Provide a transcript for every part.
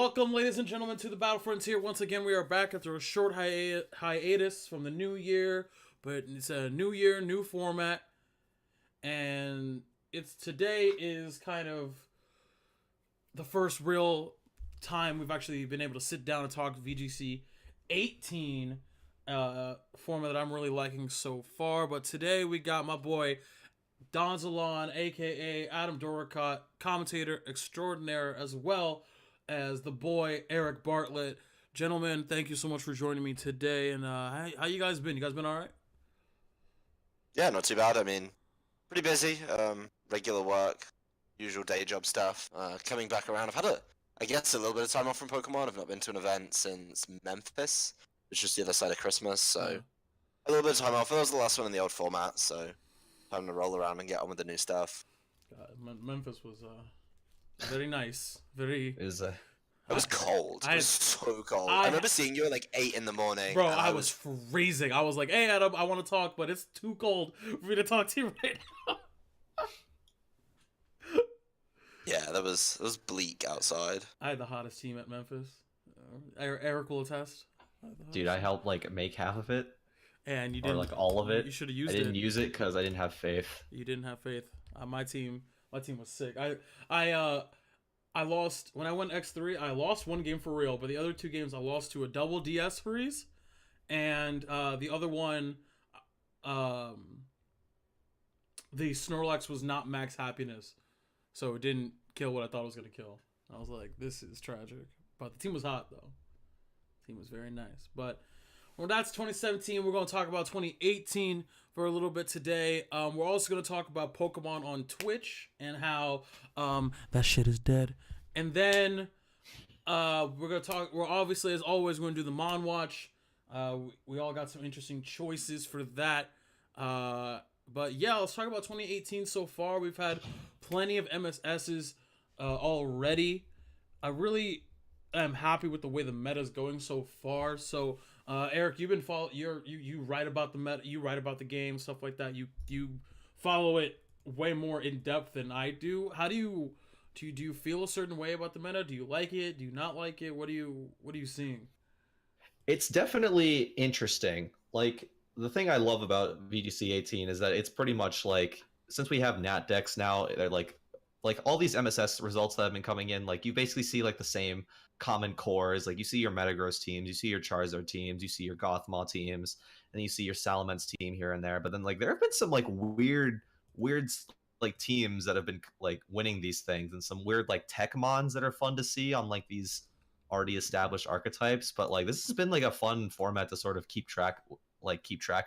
Welcome, ladies and gentlemen, to the Battlefronts here. Once again, we are back after a short hiatus from the new year, but it's a new year, new format, and today is kind of the first real time we've actually been able to sit down and talk VGC 18 format that I'm really liking so far. But today we got my boy Don Zalon, aka Adam Doricott, commentator extraordinaire, as well as the boy Eric Bartlett. Gentlemen, thank you so much for joining me today. And how you guys been? You guys been all right? Yeah, not too bad. I mean, pretty busy. Regular work, usual day job stuff. Coming back around, I've had I guess a little bit of time off from Pokemon. I've not been to an event since Memphis, which is the other side of Christmas. So a little bit of time off. That was the last one in the old format. So time to roll around and get on with the new stuff. God, Memphis was very nice. Very. It was cold. It was so cold. I remember seeing you at like 8 in the morning. Bro, I was freezing. I was like, hey, Adam, I want to talk, but it's too cold for me to talk to you right now. Yeah, it was bleak outside. I had the hottest team at Memphis. Eric will attest. Dude, I helped like make half of it. And you didn't. Or like all of it. You should have used it. I didn't use it because I didn't have faith. You didn't have faith. My team was sick. I lost when I went X3. I lost one game for real, but the other two games I lost to a double DS freeze, and the other one, the Snorlax was not max happiness, so it didn't kill what I thought it was gonna kill. I was like, this is tragic. But the team was hot though. The team was very nice. But well, that's 2017. We're gonna talk about 2018 for a little bit today. We're also gonna talk about Pokemon on Twitch and how that shit is dead. And then we're obviously, as always, going to do the Mon Watch. We all got some interesting choices for that. But yeah, let's talk about 2018 so far. We've had plenty of MSSs already. I really am happy with the way the meta is going so far. So Eric, you've been you write about the meta, you write about the game, stuff like that. You follow it way more in depth than I do. How do you feel a certain way about the meta? Do you like it? Do you not like it? What are you seeing? It's definitely interesting. Like, the thing I love about VGC 18 is that it's pretty much like, since we have Nat decks now, they're like all these MSS results that have been coming in, like you basically see like the same common cores. Like you see your Metagross teams, you see your Charizard teams, you see your Gothmaw teams, and then you see your Salamence team here and there. But then like there have been some like weird like teams that have been like winning these things, and some weird like tech mons that are fun to see on like these already established archetypes. But like this has been like a fun format to sort of keep track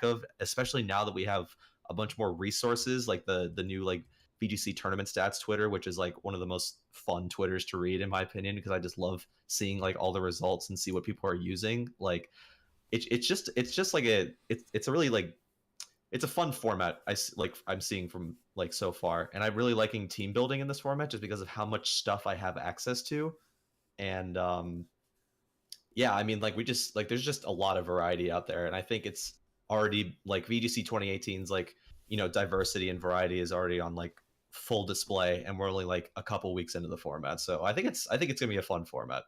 of, especially now that we have a bunch more resources, like the new like VGC tournament stats Twitter, which is like one of the most fun Twitters to read in my opinion, because I just love seeing like all the results and see what people are using. Like it's just like it's a really like, it's a fun format I'm seeing from like so far, and I'm really liking team building in this format just because of how much stuff I have access to. And yeah, I mean, like we just like there's just a lot of variety out there, and I think it's already like VGC 2018's like, you know, diversity and variety is already on like full display, and we're only like a couple weeks into the format, so I think it's gonna be a fun format.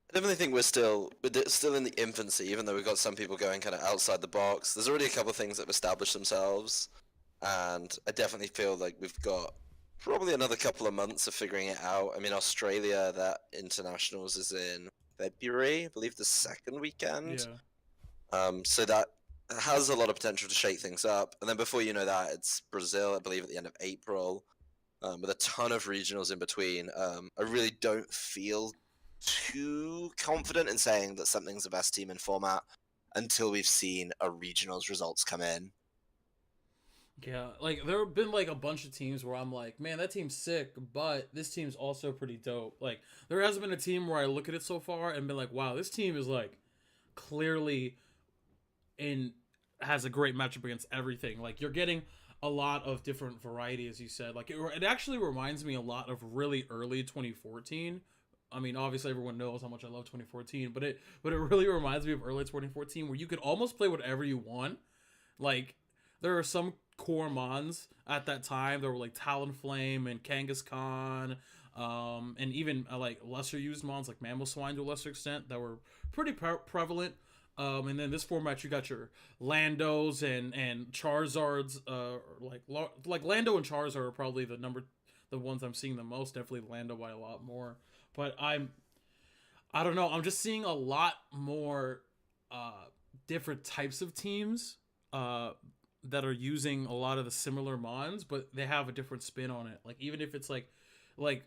I definitely think we're still in the infancy, even though we've got some people going kind of outside the box. There's already a couple of things that have established themselves, and I definitely feel like we've got probably another couple of months of figuring it out. I mean, Australia, that internationals is in February, I believe the second weekend. Yeah. So that has a lot of potential to shake things up. And then before you know that, it's Brazil, I believe, at the end of April, with a ton of regionals in between. I really don't feel too confident in saying that something's the best team in format until we've seen a regionals results come in. Yeah, like there have been like a bunch of teams where I'm like, man, that team's sick, but this team's also pretty dope. Like there hasn't been a team where I look at it so far and been like, wow, this team is like clearly has a great matchup against everything. Like you're getting a lot of different variety, as you said. Like it actually reminds me a lot of really early 2014. I mean, obviously everyone knows how much I love 2014, but it really reminds me of early 2014 where you could almost play whatever you want. Like there are some core mons at that time. There were like Talonflame and Kangaskhan, and even like lesser used mons like Mammal Swine to a lesser extent that were pretty prevalent. And then this format, you got your Landos and Charizards. Like Lando and Charizard are probably the ones I'm seeing the most. Definitely Lando by a lot more. But I don't know. I'm just seeing a lot more different types of teams that are using a lot of the similar mons, but they have a different spin on it. Like even if it's like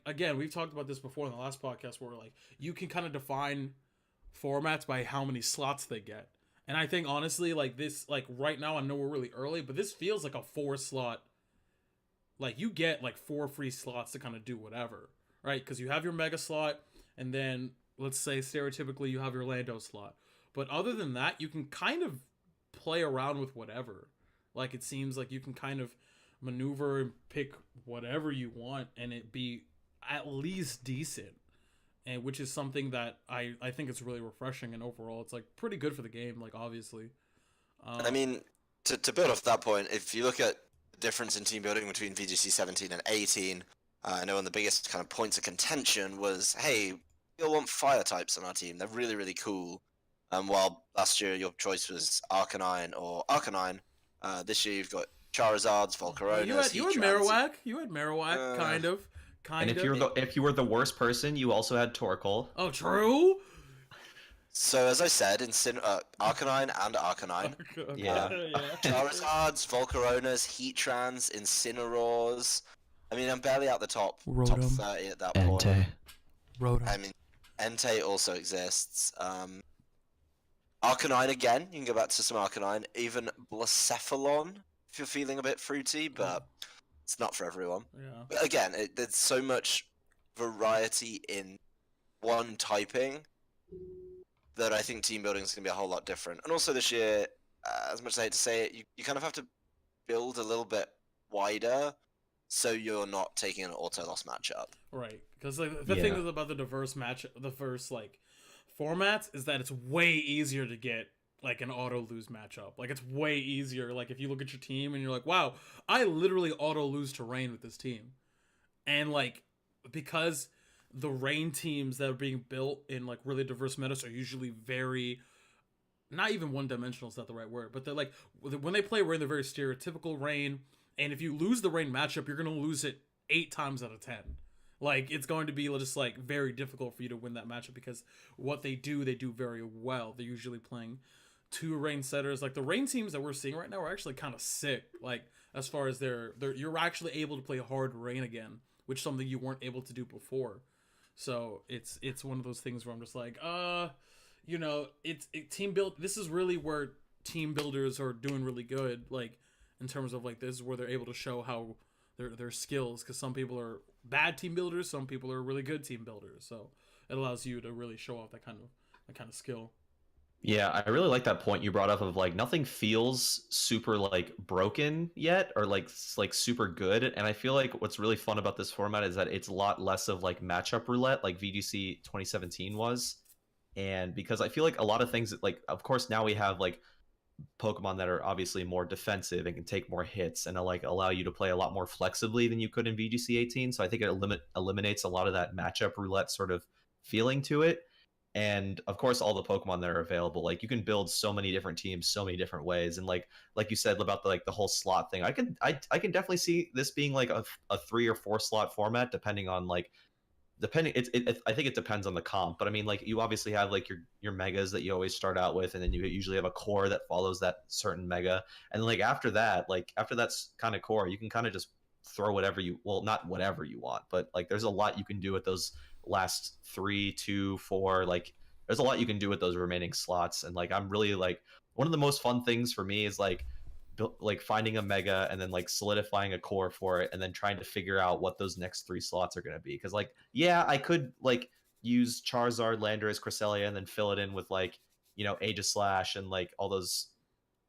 again, we've talked about this before in the last podcast, where like you can kind of define formats by how many slots they get. And I think honestly, like this, like right now, I know we're really early, but this feels like a 4-slot. Like you get like 4 free slots to kind of do whatever, right? Because you have your mega slot, and then let's say stereotypically you have your Lando slot. But other than that, you can kind of play around with whatever. Like it seems like you can kind of maneuver and pick whatever you want, and it be at least decent. And which is something that I think it's really refreshing, and overall it's like pretty good for the game, like obviously. I mean, to build off that point, if you look at the difference in team building between VGC 17 and 18, I know one of the biggest kind of points of contention was, hey, we all want fire types on our team. They're really, really cool. While last year your choice was Arcanine or Arcanine, this year you've got Charizards, Volcaronas, you had Marowak. You had Marowak, kind of. And if you were the worst person, you also had Torkoal. Oh, true. So as I said, Arcanine and Arcanine. Yeah. Charizards, Volcaronas, Heatrans, Incineroars. I mean, I'm barely out the top Rotom. 30 at that point. Rotom. I mean, Entei also exists. Arcanine again. You can go back to some Arcanine. Even Blacephalon, if you're feeling a bit fruity, but it's not for everyone. Yeah. But again, there's so much variety in one typing that I think team building is going to be a whole lot different. And also this year, as much as I hate to say it, you kind of have to build a little bit wider so you're not taking an auto-loss matchup. Right. Because like, the thing is about the diverse like formats is that it's way easier to get like an auto lose matchup. Like it's way easier. Like if you look at your team and you're like, wow, I literally auto lose to Rain with this team. And like because the Rain teams that are being built in like really diverse metas are usually very, not even one-dimensional is not the right word, but they're like when they play Rain, they're very stereotypical Rain. And if you lose the Rain matchup, you're gonna lose it 8 times out of 10. Like it's going to be just like very difficult for you to win that matchup because what they do very well. They're usually playing 2 Rain setters. Like the Rain teams that we're seeing right now are actually kind of sick. Like as far as you're actually able to play hard Rain again, which is something you weren't able to do before. So it's one of those things where I'm just like, team build. This is really where team builders are doing really good. Like in terms of like this is where they're able to show how their skills, because some people are bad team builders, some people are really good team builders. So it allows you to really show off that kind of skill. Yeah, I really like that point you brought up of like nothing feels super like broken yet or like super good. And I feel like what's really fun about this format is that it's a lot less of like matchup roulette like VGC 2017 was. And because I feel like a lot of things that like, of course, now we have like Pokemon that are obviously more defensive and can take more hits and like allow you to play a lot more flexibly than you could in VGC 18. So I think it eliminates a lot of that matchup roulette sort of feeling to it. And of course, all the Pokemon that are available, like you can build so many different teams, so many different ways. And like you said about the whole slot thing, I can definitely see this being like a 3 or 4 slot format, depending on like I think it depends on the comp. But I mean, like you obviously have like your megas that you always start out with, and then you usually have a core that follows that certain mega. And like after that kind of core, you can kind of just throw not whatever you want, but like there's a lot you can do with those last 3, 2, 4, like there's a lot you can do with those remaining slots. And like I'm really like one of the most fun things for me is like finding a mega and then like solidifying a core for it and then trying to figure out what those next 3 slots are going to be. Because like I could like use Charizard, Landorus, Cresselia and then fill it in with like Aegislash and like all those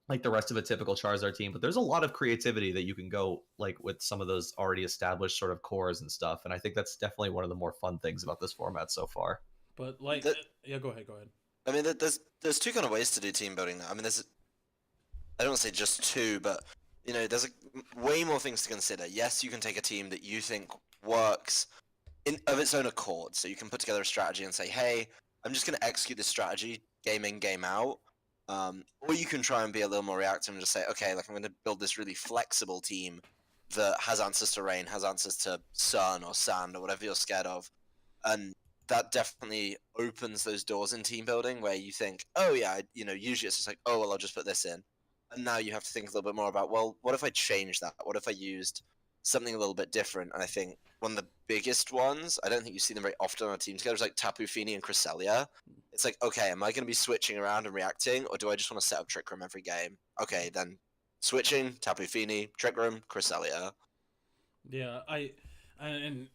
like the rest of a typical Charizard team, but there's a lot of creativity that you can go like with some of those already established sort of cores and stuff. And I think that's definitely one of the more fun things about this format so far. But like, yeah, go ahead. I mean, there's 2 kind of ways to do team building now. I mean, I don't want to say just 2, but there's way more things to consider. Yes, you can take a team that you think works of its own accord. So you can put together a strategy and say, hey, I'm just going to execute this strategy game in, game out. Or you can try and be a little more reactive and just say, okay, like I'm going to build this really flexible team that has answers to rain, has answers to sun or sand or whatever you're scared of. And that definitely opens those doors in team building where you think, oh yeah, usually it's just like, oh, well, I'll just put this in. And now you have to think a little bit more about, well, what if I changed that? What if I used something a little bit different? And I think one of the biggest ones, I don't think you see them very often on a team together, is like Tapu Fini and Cresselia. It's like, okay, am I going to be switching around and reacting, or do I just want to set up Trick Room every game? Okay, then switching, Tapu Fini, Trick Room, Cresselia. Yeah, and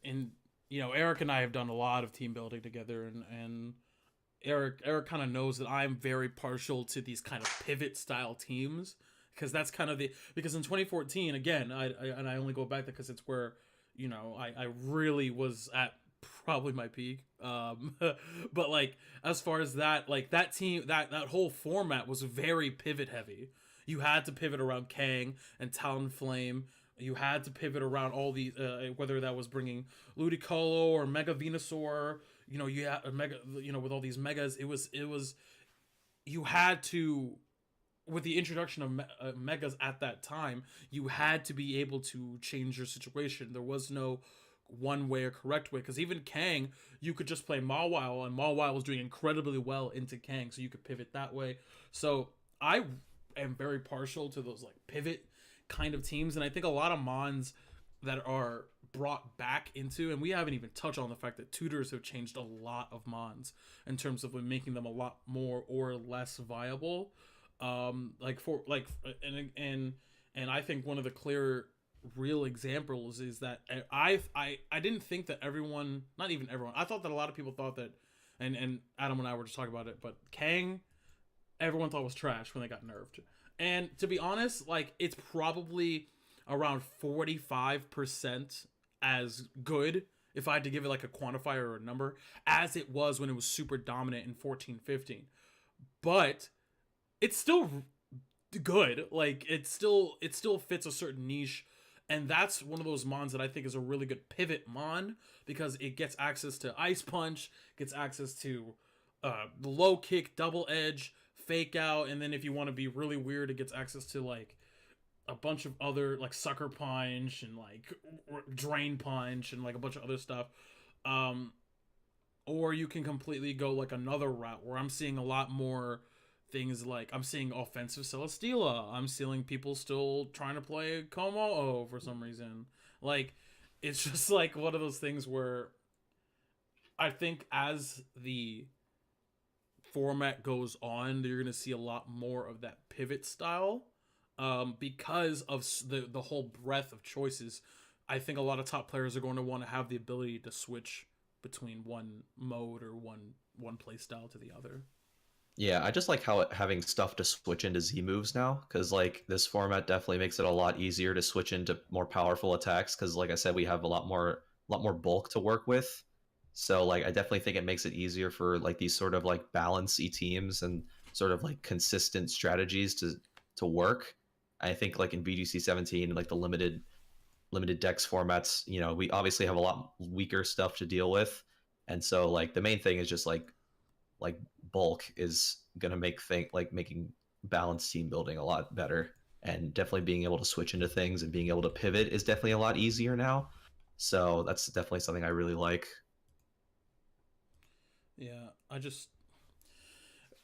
Eric and I have done a lot of team building together, and Eric kind of knows that I'm very partial to these kind of pivot style teams because that's kind of because in 2014 again, I only go back there because it's where I really was at probably my peak. But like as far as that, like that team, that whole format was very pivot heavy. You had to pivot around Kang and Talonflame. You had to pivot around all these, whether that was bringing Ludicolo or Mega Venusaur. You had a mega, with all these megas. It was, you had to, with the introduction of megas at that time, you had to be able to change your situation. There was no one way or correct way, because even Kang, you could just play Mawile, and Mawile was doing incredibly well into Kang, so you could pivot that way. So I am very partial to those like pivot kind of teams, and I think a lot of mons that are brought back into, and we haven't even touched on the fact that tutors have changed a lot of mons in terms of making them a lot more or less viable. And I think one of the clear real examples is that I didn't think that everyone, not even everyone, I thought that a lot of people thought that, and Adam and I were just talking about it, but Kang, everyone thought was trash when they got nerfed. And to be honest, like it's probably around 45% as good, if I had to give it like a quantifier or a number, as it was when it was super dominant in 14-15. But it's still good. Like it still fits a certain niche. And that's one of those mons that I think is a really good pivot mon, because it gets access to Ice Punch, gets access to low kick, double edge, fake out, and then if you want to be really weird, it gets access to like a bunch of other like Sucker Punch and like Drain Punch and like a bunch of other stuff. Or you can completely go like another route where I'm seeing a lot more things like I'm seeing offensive Celesteela. I'm seeing people still trying to play Como for some reason. Like it's just like one of those things where I think as the format goes on, you're going to see a lot more of that pivot style because of the whole breadth of choices. I think a lot of top players are going to want to have the ability to switch between one mode or one play style to the other. Yeah, I just like how having stuff to switch into Z moves now, because like this format definitely makes it a lot easier to switch into more powerful attacks. Because like I said, we have a lot more bulk to work with. So like I definitely think it makes it easier for like these sort of like balancey teams and sort of like consistent strategies to work. I think like in BGC 17, like the limited dex formats, we obviously have a lot weaker stuff to deal with, and so like the main thing is just like bulk is gonna making balanced team building a lot better, and definitely being able to switch into things and being able to pivot is definitely a lot easier now. So that's definitely something I really like. Yeah,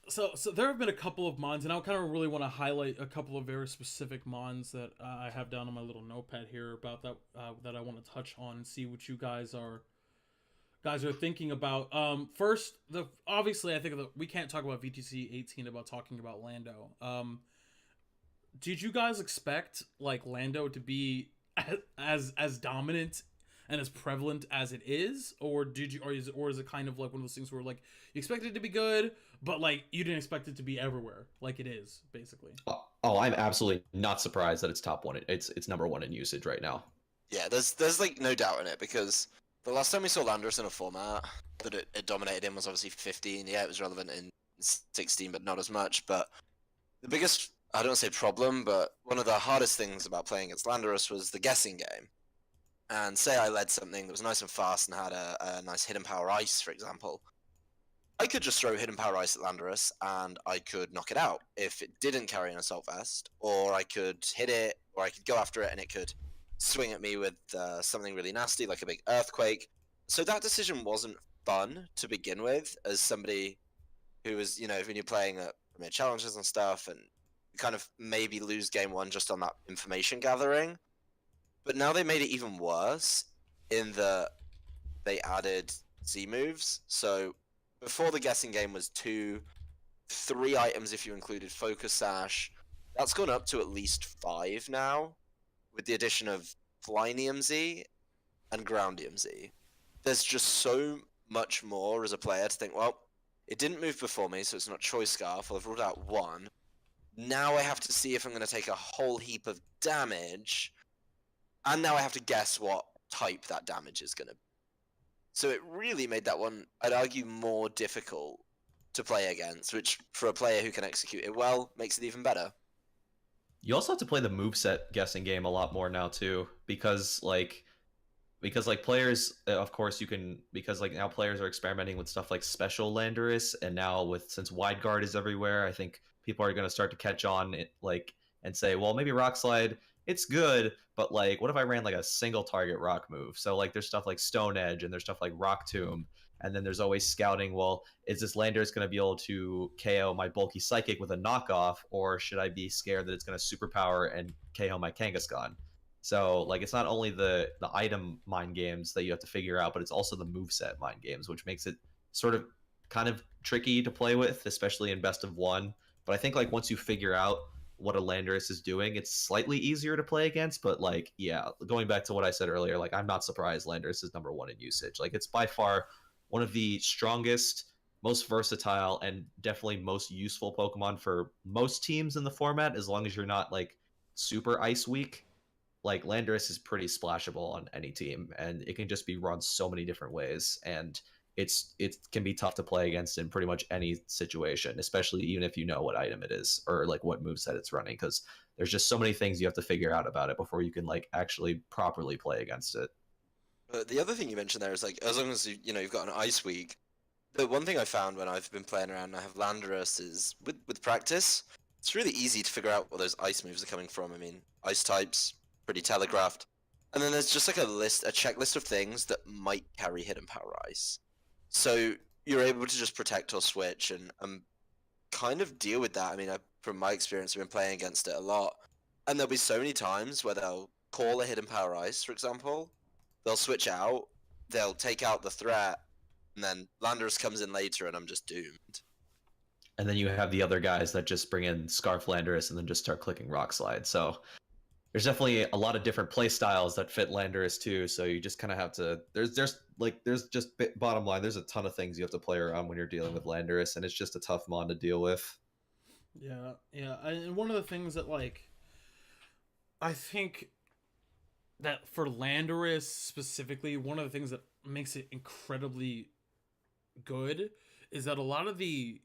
so there have been a couple of mons, and I kind of really want to highlight a couple of very specific mons that I have down on my little notepad here about that that I want to touch on and see what you guys are thinking about. First, obviously I think we can't talk about VTC 18 about talking about Lando. Did you guys expect like Lando to be as dominant and as prevalent as it is, or is it kind of like one of those things where like you expected it to be good, but like you didn't expect it to be everywhere like it is basically? Oh, I'm absolutely not surprised that it's top one. It's number one in usage right now. Yeah, there's like no doubt in it, because the last time we saw Landorus in a format that it dominated in was obviously 15. Yeah, it was relevant in 16, but not as much. But the biggest, I don't say problem, but one of the hardest things about playing against Landorus was the guessing game. and say I led something that was nice and fast and had a nice hidden power ice, for example, I could just throw hidden power ice at Landorus and I could knock it out if it didn't carry an assault vest, or I could hit it, or I could go after it and it could swing at me with something really nasty like a big earthquake. So that decision wasn't fun to begin with, as somebody who was, when you're playing at Premier Challenges and stuff, and kind of maybe lose game one just on that information gathering. But now they made it even worse in that they added Z moves. So before the guessing game was 2, 3 items if you included Focus Sash. That's gone up to at least 5 now, with the addition of Flying EMZ and Ground EMZ. There's just so much more as a player to think, well, it didn't move before me, so it's not Choice Scarf. Well, I've ruled out 1. Now I have to see if I'm going to take a whole heap of damage, and now I have to guess what type that damage is going to be. So it really made that one, I'd argue, more difficult to play against, which for a player who can execute it well, makes it even better. You also have to play the moveset guessing game a lot more now too, because players, of course you can, because now players are experimenting with stuff like special Landorus, and now since wide guard is everywhere, I think people are going to start to catch on and say, well, maybe Rock Slide, it's good, but what if I ran a single target rock move? So there's stuff like Stone Edge, and there's stuff like Rock Tomb, and then there's always scouting, well, is this Landorus going to be able to KO my bulky Psychic with a knockoff, or should I be scared that it's going to superpower and KO my Kangaskhan? So it's not only the item mind games that you have to figure out, but it's also the moveset mind games, which makes it sort of kind of tricky to play with, especially in best of 1. But I think once you figure out what a Landorus is doing, it's slightly easier to play against. But yeah, going back to what I said earlier, I'm not surprised Landorus is #1 in usage. It's by far one of the strongest, most versatile, and definitely most useful Pokemon for most teams in the format, as long as you're not super ice weak. Landorus is pretty splashable on any team, and it can just be run so many different ways, and it can be tough to play against in pretty much any situation, especially even if you know what item it is or what moveset it's running, because there's just so many things you have to figure out about it before you can actually properly play against it. The other thing you mentioned there is as long as you've got an ice week, the one thing I found when I've been playing around and I have Landorus is with practice, it's really easy to figure out where those ice moves are coming from. I mean, ice types, pretty telegraphed. And then there's just a checklist of things that might carry hidden power ice. So you're able to just protect or switch and kind of deal with that. I mean, from my experience, I've been playing against it a lot. And there'll be so many times where they'll call a hidden power ice, for example. They'll switch out, they'll take out the threat, and then Landorus comes in later and I'm just doomed. And then you have the other guys that just bring in Scarf Landorus and then just start clicking Rock Slide. So there's definitely a lot of different play styles that fit Landorus too. So you just kind of have to. There's just bottom line. There's a ton of things you have to play around when you're dealing with Landorus, and it's just a tough mon to deal with. Yeah, and one of the things that I think that for Landorus specifically, one of the things that makes it incredibly good is that a lot of I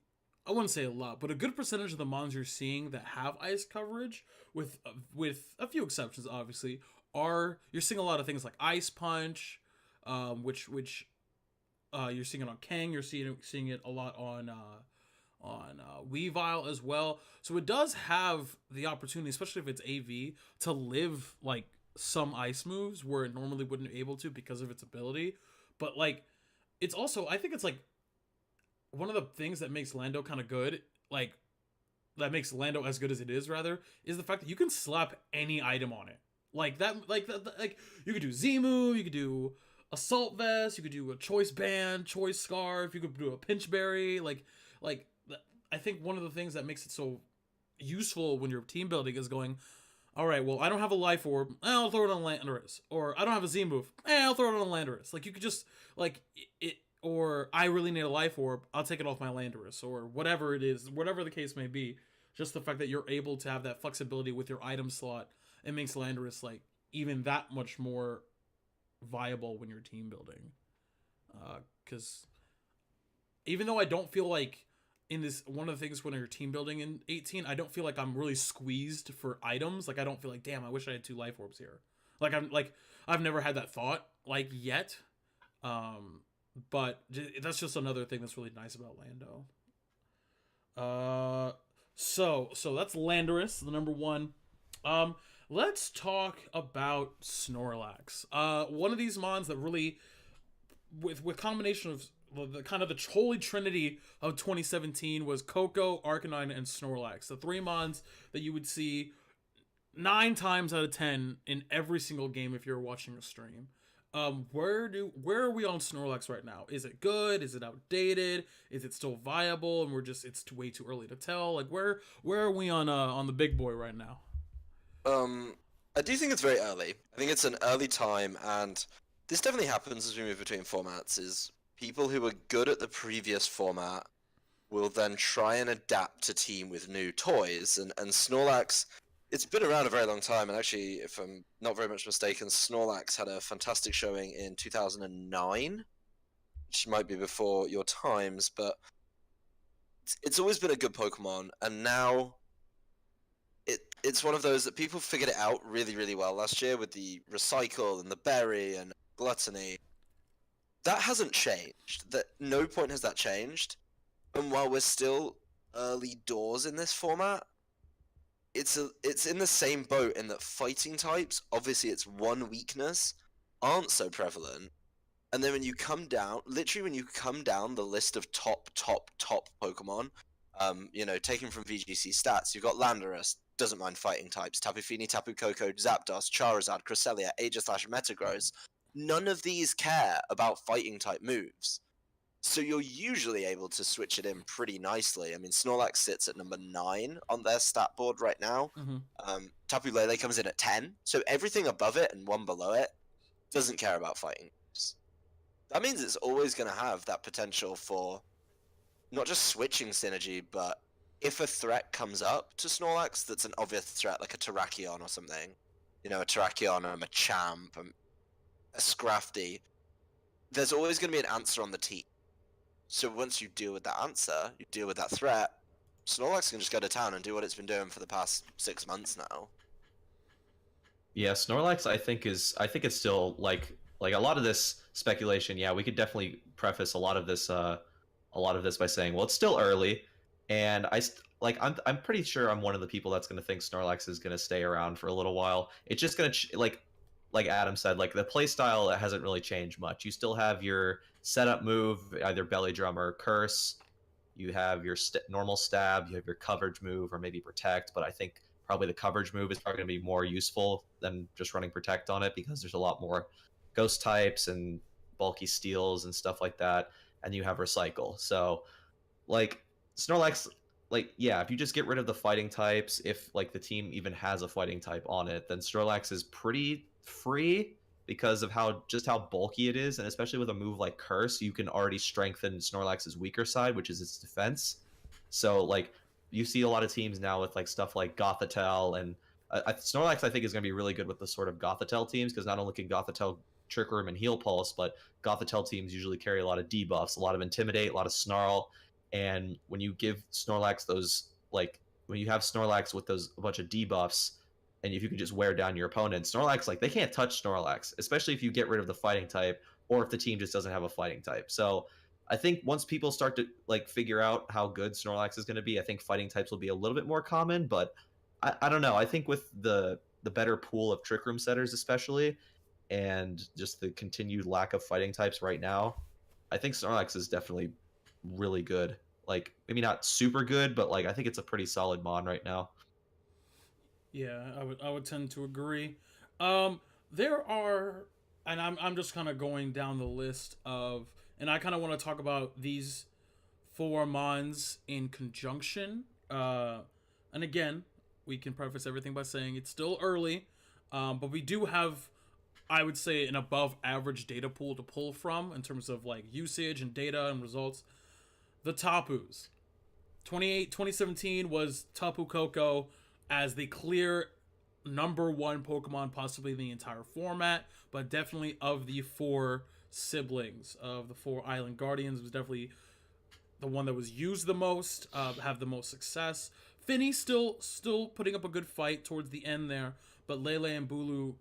wouldn't say a lot, but a good percentage of the mons you're seeing that have ice coverage, with a few exceptions, obviously, you're seeing a lot of things like Ice Punch, which you're seeing it on Kang. You're seeing it a lot on Weavile as well. So it does have the opportunity, especially if it's AV, to live some ice moves where it normally wouldn't be able to because of its ability. But it's also, I think it's one of the things that makes Lando kind of good, that makes Lando as good as it is, rather, is the fact that you can slap any item on it. You could do Z-Move, you could do Assault Vest, you could do a Choice Band, Choice Scarf, you could do a Pinch Berry. I think one of the things that makes it so useful when you're team building is going, all right, well, I don't have a Life Orb, I'll throw it on Landorus. Or I don't have a Z-Move, I'll throw it on Landorus. You could just, or I really need a Life Orb, I'll take it off my Landorus, or whatever it is, whatever the case may be. Just the fact that you're able to have that flexibility with your item slot, it makes Landorus even that much more viable when you're team building. Because even though I don't feel in this, one of the things when you're team building in 18, I don't feel I'm really squeezed for items. I don't feel damn, I wish I had 2 Life Orbs here. I've never had that thought like yet. But that's just another thing that's really nice about Lando. So that's Landorus, the number one. Let's talk about Snorlax. One of these mons that really, with combination of the kind of the holy trinity of 2017 was Coco, Arcanine, and Snorlax. The three mons that you would see 9 times out of 10 in every single game if you're watching a stream. Where are we on Snorlax right now? Is it good? Is it outdated? Is it still viable? And it's way too early to tell. Like where are we on the big boy right now? I do think it's very early. I think it's an early time, and this definitely happens as we move between formats. Is people who are good at the previous format will then try and adapt to team with new toys, and Snorlax. It's been around a very long time, and actually, if I'm not very much mistaken, Snorlax had a fantastic showing in 2009, which might be before your times, but it's always been a good Pokemon, and now it's one of those that people figured it out really, really well last year with the Recycle and the Berry and Gluttony. That hasn't changed. That no point has that changed, and while we're still early doors in this format, it's in the same boat in that fighting types, obviously its one weakness, aren't so prevalent. And then when you come down the list of top Pokemon, taken from VGC stats, you've got Landorus, doesn't mind fighting types, Tapu Fini, Tapu Koko, Zapdos, Charizard, Cresselia, Aegislash, Metagross. None of these care about fighting type moves. So you're usually able to switch it in pretty nicely. I mean, Snorlax sits at number 9 on their stat board right now. Mm-hmm. Tapu Lele comes in at 10. So everything above it and one below it doesn't care about fighting. That means it's always going to have that potential for not just switching synergy, but if a threat comes up to Snorlax that's an obvious threat, like a Terrakion or something, a Terrakion, a Machamp, a Scrafty, there's always going to be an answer on the team. So once you deal with that answer, you deal with that threat, Snorlax can just go to town and do what it's been doing for the past 6 months now. Yeah, Snorlax I think it's still like a lot of this speculation. Yeah, we could definitely preface a lot of this by saying, well, it's still early, and I'm pretty sure I'm one of the people that's going to think Snorlax is going to stay around for a little while. It's just going to like Adam said, like the playstyle hasn't really changed much. You still have your setup move, either Belly Drum or Curse. You have your normal stab. You have your coverage move or maybe Protect. But I think probably the coverage move is probably going to be more useful than just running Protect on it, because there's a lot more Ghost types and bulky steals and stuff like that. And you have Recycle. So like Snorlax, like, yeah, if you just get rid of the fighting types, if like the team even has a fighting type on it, then Snorlax is pretty free because of how bulky it is, and especially with a move like Curse, you can already strengthen Snorlax's weaker side, which is its defense. So like you see a lot of teams now with like stuff like Gothitelle, and Snorlax I think is going to be really good with the sort of Gothitelle teams, because not only can Gothitelle Trick Room and Heal Pulse, but Gothitelle teams usually carry a lot of debuffs, a lot of Intimidate, a lot of Snarl, and when you give Snorlax those, like when you have Snorlax with those a bunch of debuffs, and if you can just wear down your opponent, Snorlax, like they can't touch Snorlax, especially if you get rid of the fighting type or if the team just doesn't have a fighting type. So I think once people start to like figure out how good Snorlax is going to be, I think fighting types will be a little bit more common. But I don't know. I think with the better pool of Trick Room setters, especially, and just the continued lack of fighting types right now, I think Snorlax is definitely really good. Like maybe not super good, but like I think it's a pretty solid mon right now. Yeah, I would tend to agree. There are, and I'm just kind of going down the list of, and I kind of want to talk about these 4 mons in conjunction. And again, we can preface everything by saying it's still early, but we do have, I would say, an above average data pool to pull from in terms of like usage and data and results. The Tapus. 2017 was Tapu Koko as the clear number 1 Pokemon possibly in the entire format, but definitely of the 4 siblings, of the 4 Island Guardians, was definitely the one that was used the most, have the most success. Finny still putting up a good fight towards the end there, but Lele and Bulu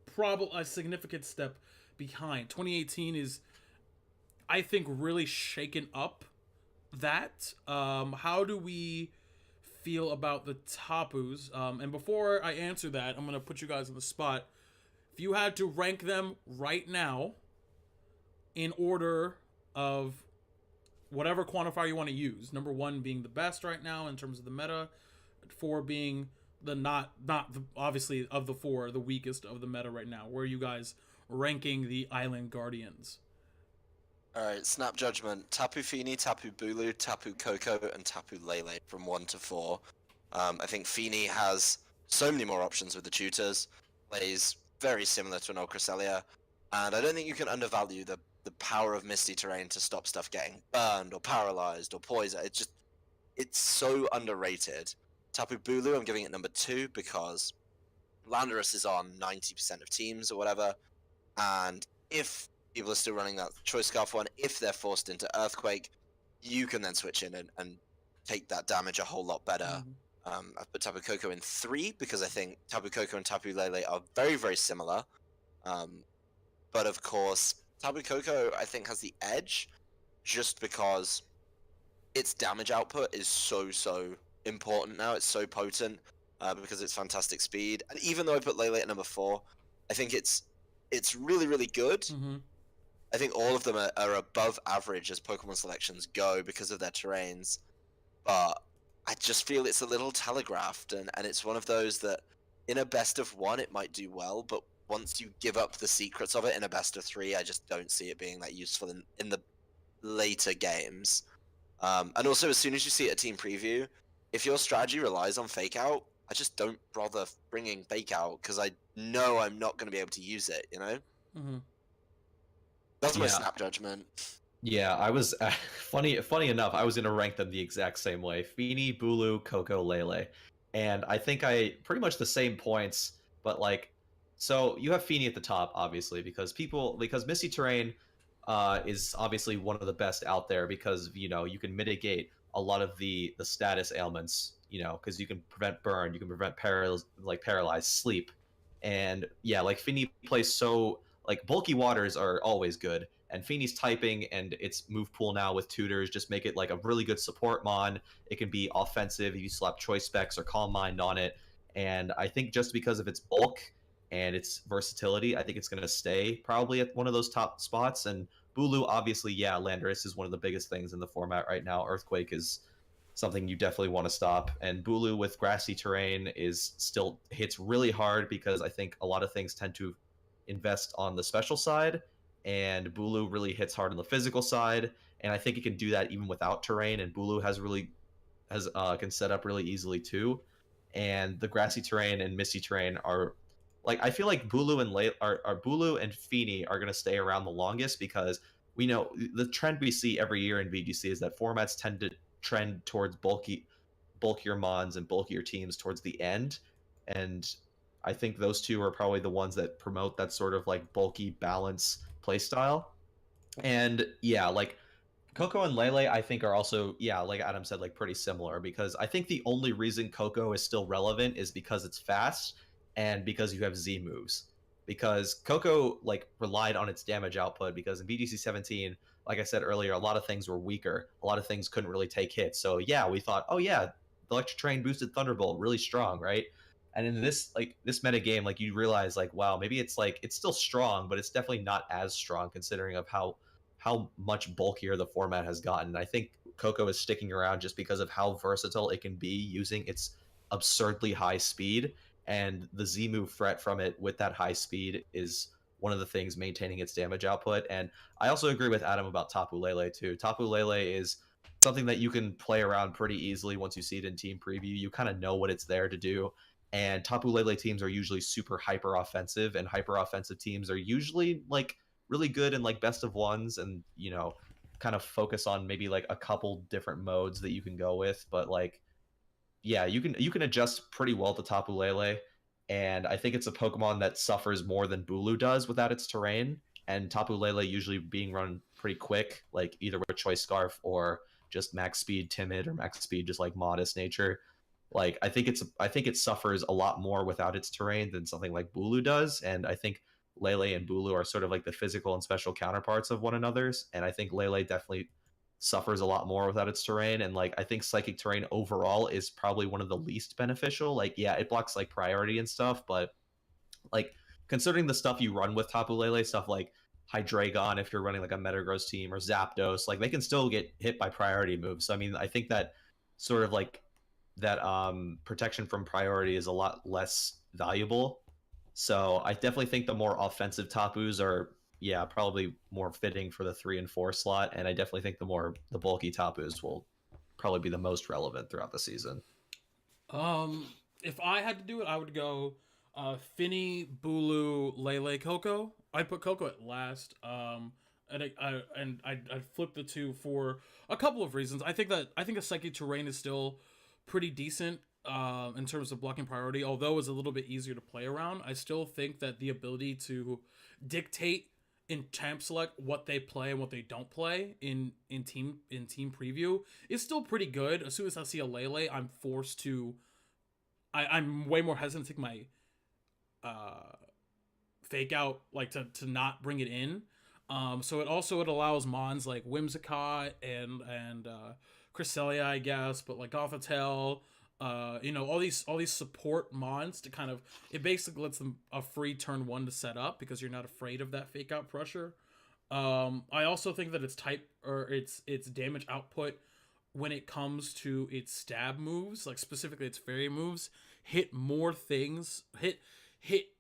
probably a significant step behind. 2018 is, I think, really shaken up that. How do we feel about the Tapus? And before I answer that, I'm gonna put you guys on the spot. If you had to rank them right now in order of whatever quantifier you want to use, number one being the best right now in terms of the meta, four being the not the, obviously of the four, the weakest of the meta right now. Where are you guys ranking the Island Guardians? Alright, snap judgment. Tapu Fini, Tapu Bulu, Tapu Koko, and Tapu Lele from 1 to 4. I think Fini has so many more options with the tutors, plays very similar to an old Cresselia, and I don't think you can undervalue the power of Misty Terrain to stop stuff getting burned or paralyzed or poisoned. It's so underrated. Tapu Bulu, I'm giving it number 2 because Landorus is on 90% of teams or whatever, and if people are still running that Choice Scarf one, if they're forced into Earthquake, you can then switch in and take that damage a whole lot better. I've put Tapu Koko in 3 because I think Tapu Koko and Tapu Lele are very, very similar. But of course, Tapu Koko, I think, has the edge just because its damage output is so important now. It's so potent because it's fantastic speed. And even though I put Lele at number 4, I think it's really, really good. I think all of them are above average as Pokemon selections go because of their terrains. But I just feel it's a little telegraphed, and it's one of those that in a best of 1 it might do well, but once you give up the secrets of it in a best of 3, I just don't see it being that useful in the later games. And also, as soon as you see it at team preview, if your strategy relies on fake out, I just don't bother bringing fake out because I know I'm not going to be able to use it, you know? That's my snap judgment. Yeah, I was funny enough, I was gonna rank them the exact same way: Fini, Bulu, Koko, Lele, and I think I pretty much the same points. But like, so you have Fini at the top, obviously, because Misty Terrain is obviously one of the best out there because you know you can mitigate a lot of the status ailments, you know, because you can prevent burn, you can prevent paralyzed sleep, and yeah, like Fini plays so like bulky waters are always good, and Fini's typing and its move pool now with tutors just make it like a really good support mon. It can be offensive if you slap choice specs or calm mind on it, and I think just because of its bulk and its versatility, I think it's going to stay probably at one of those top spots. And Bulu, obviously, yeah, Landorus is one of the biggest things in the format right now. Earthquake is something you definitely want to stop, and Bulu with grassy terrain is still hits really hard because I think a lot of things tend to invest on the special side, and Bulu really hits hard on the physical side, and I think it can do that even without terrain. And Bulu can set up really easily too. And the grassy terrain and misty terrain are like, I feel like Bulu and Fini are going to stay around the longest because we know the trend we see every year in VGC is that formats tend to trend towards bulkier mons and bulkier teams towards the end, and I think those two are probably the ones that promote that sort of like bulky balance playstyle. And yeah, like Coco and Lele, I think are also, yeah, like Adam said, like pretty similar, because I think the only reason Coco is still relevant is because it's fast and because you have Z moves. Because Coco like relied on its damage output because in BDC 17, like I said earlier, a lot of things were weaker. A lot of things couldn't really take hits. So yeah, we thought, oh yeah, the Electric Train boosted Thunderbolt, really strong, right? And in this meta game, like you realize like, wow, maybe it's still strong, but it's definitely not as strong considering of how much bulkier the format has gotten. I think Coco is sticking around just because of how versatile it can be using its absurdly high speed, and the Z move threat from it with that high speed is one of the things maintaining its damage output. And I also agree with Adam about Tapu Lele too. Tapu Lele is something that you can play around pretty easily once you see it in team preview. You kind of know what it's there to do. And Tapu Lele teams are usually super hyper offensive, and hyper offensive teams are usually like really good in like best of ones, and you know, kind of focus on maybe like a couple different modes that you can go with. But like, yeah, you can adjust pretty well to Tapu Lele, and I think it's a Pokemon that suffers more than Bulu does without its terrain. And Tapu Lele usually being run pretty quick, like either with Choice Scarf or just max speed timid or max speed just like modest nature. Like I think it suffers a lot more without its terrain than something like Bulu does, and I think Lele and Bulu are sort of like the physical and special counterparts of one another's, and I think Lele definitely suffers a lot more without its terrain, and like I think psychic terrain overall is probably one of the least beneficial. Like yeah, it blocks like priority and stuff, but like considering the stuff you run with Tapu Lele, stuff like Hydreigon if you're running like a Metagross team or Zapdos, like they can still get hit by priority moves. So I mean, I think that sort of like that protection from priority is a lot less valuable. So I definitely think the more offensive Tapus are yeah, probably more fitting for the 3 and 4 slot, and I definitely think the bulky Tapus will probably be the most relevant throughout the season. If I had to do it, I would go Finny, Bulu, Lele, Coco. I'd put Coco at last. I'd flip the two for a couple of reasons. I think a Psychic Terrain is still pretty decent in terms of blocking priority, although it's a little bit easier to play around. I still think that the ability to dictate in champ select what they play and what they don't play in team preview is still pretty good. As soon as I see a Lele, I'm forced to. I'm way more hesitant to take my fake out, like to not bring it in. So it allows mons like Whimsicott and Cresselia, I guess, but like Gothitelle, all these support mons to kind of, it basically lets them a free turn 1 to set up because you're not afraid of that fake out pressure. I also think that its type or its damage output when it comes to its stab moves, like specifically its fairy moves, hit more things,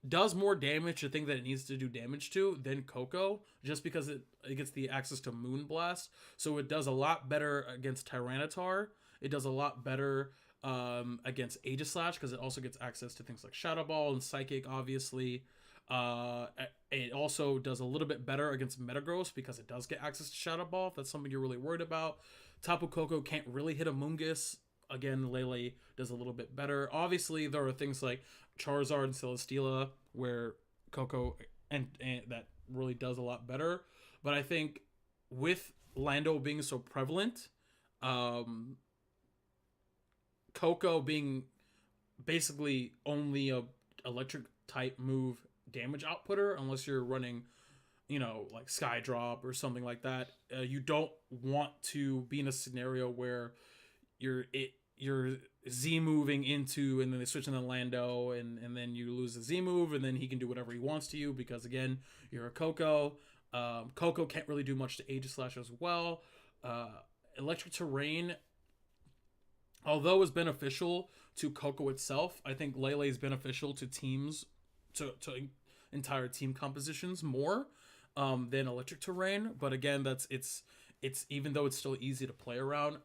does more damage to things that it needs to do damage to than Coco, just because it gets the access to Moonblast. So it does a lot better against Tyranitar. It does a lot better against Aegislash because it also gets access to things like Shadow Ball and Psychic, obviously. It also does a little bit better against Metagross because it does get access to Shadow Ball, if that's something you're really worried about. Tapu Koko can't really hit a Moongus. Again, Lele does a little bit better. Obviously, there are things like Charizard and Celesteela where Coco and that really does a lot better. But I think with Lando being so prevalent, Coco being basically only a electric type move damage outputter, unless you're running, like Sky Drop or something like that. You don't want to be in a scenario where you're Z moving into, and then they switch into Lando, and then you lose the Z move, and then he can do whatever he wants to you because again, you're a Coco. Coco can't really do much to Aegislash as well. Electric Terrain, although is beneficial to Coco itself, I think Lele is beneficial to teams, to entire team compositions more than Electric Terrain. But again, it's even though it's still easy to play around,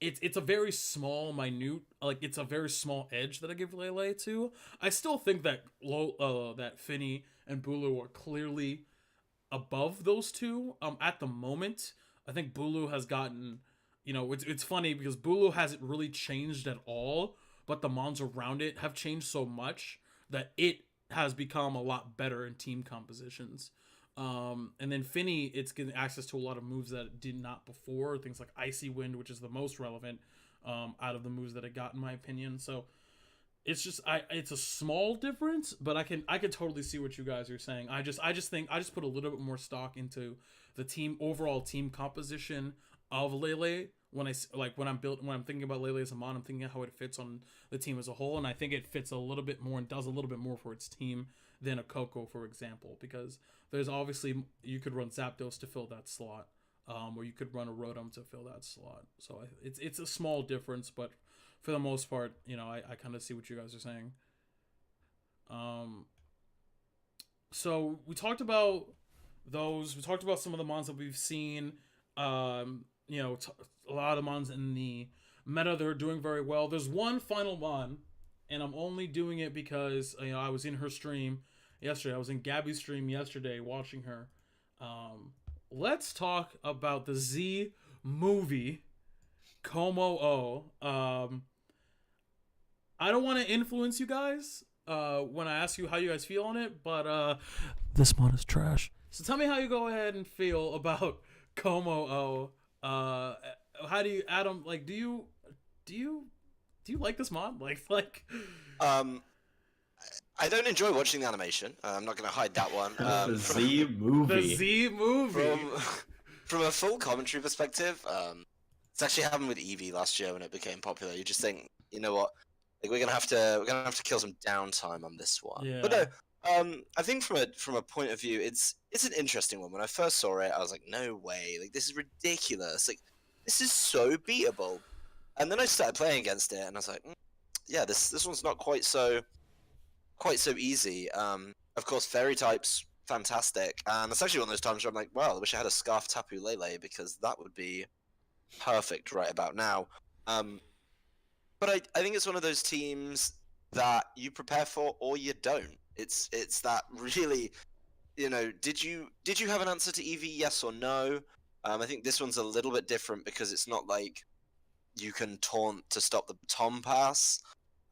it's a very small, minute, like it's a very small edge that I give Lele to. I still think that that Finny and Bulu are clearly above those two. At the moment, I think Bulu has gotten, it's funny because Bulu hasn't really changed at all, but the mons around it have changed so much that it has become a lot better in team compositions. And then Finny, it's getting access to a lot of moves that it did not before. Things like Icy Wind, which is the most relevant out of the moves that it got, in my opinion. So it's just it's a small difference, but I can totally see what you guys are saying. I just put a little bit more stock into the overall team composition of Lele when I'm thinking about Lele as a mon. I'm thinking of how it fits on the team as a whole, and I think it fits a little bit more and does a little bit more for its team than a Coco, for example, because there's obviously, you could run Zapdos to fill that slot, or you could run a Rotom to fill that slot. So it's a small difference, but for the most part, I kind of see what you guys are saying. So we talked about those. We talked about some of the mons that we've seen. A lot of mons in the meta that are doing very well. There's one final mon, and I'm only doing it because I was in her stream yesterday. I was in Gabby's stream yesterday watching her. Let's talk about the Z movie, Como-O. I don't want to influence you guys when I ask you how you guys feel on it, but this mon is trash. So tell me how you go ahead and feel about Como-O. How do you, Adam, like, do you Do you like this mod? Like. Um, I don't enjoy watching the animation. I'm not going to hide that one. The Z movie. The Z movie. From a full commentary perspective, it's actually happened with Eevee last year when it became popular. You just think, you know what, like we're gonna have to kill some downtime on this one. Yeah. But no, I think from a point of view, it's an interesting one. When I first saw it, I was like, no way, like this is ridiculous. Like this is so beatable. And then I started playing against it, and I was like, yeah, this one's not quite so easy. Of course, fairy types, fantastic, and it's actually one of those times where I'm like, well, I wish I had a Scarf Tapu Lele because that would be perfect right about now. But I think it's one of those teams that you prepare for or you don't. It's that really, did you have an answer to Eevee, yes or no? I think this one's a little bit different because it's not like you can taunt to stop the baton pass.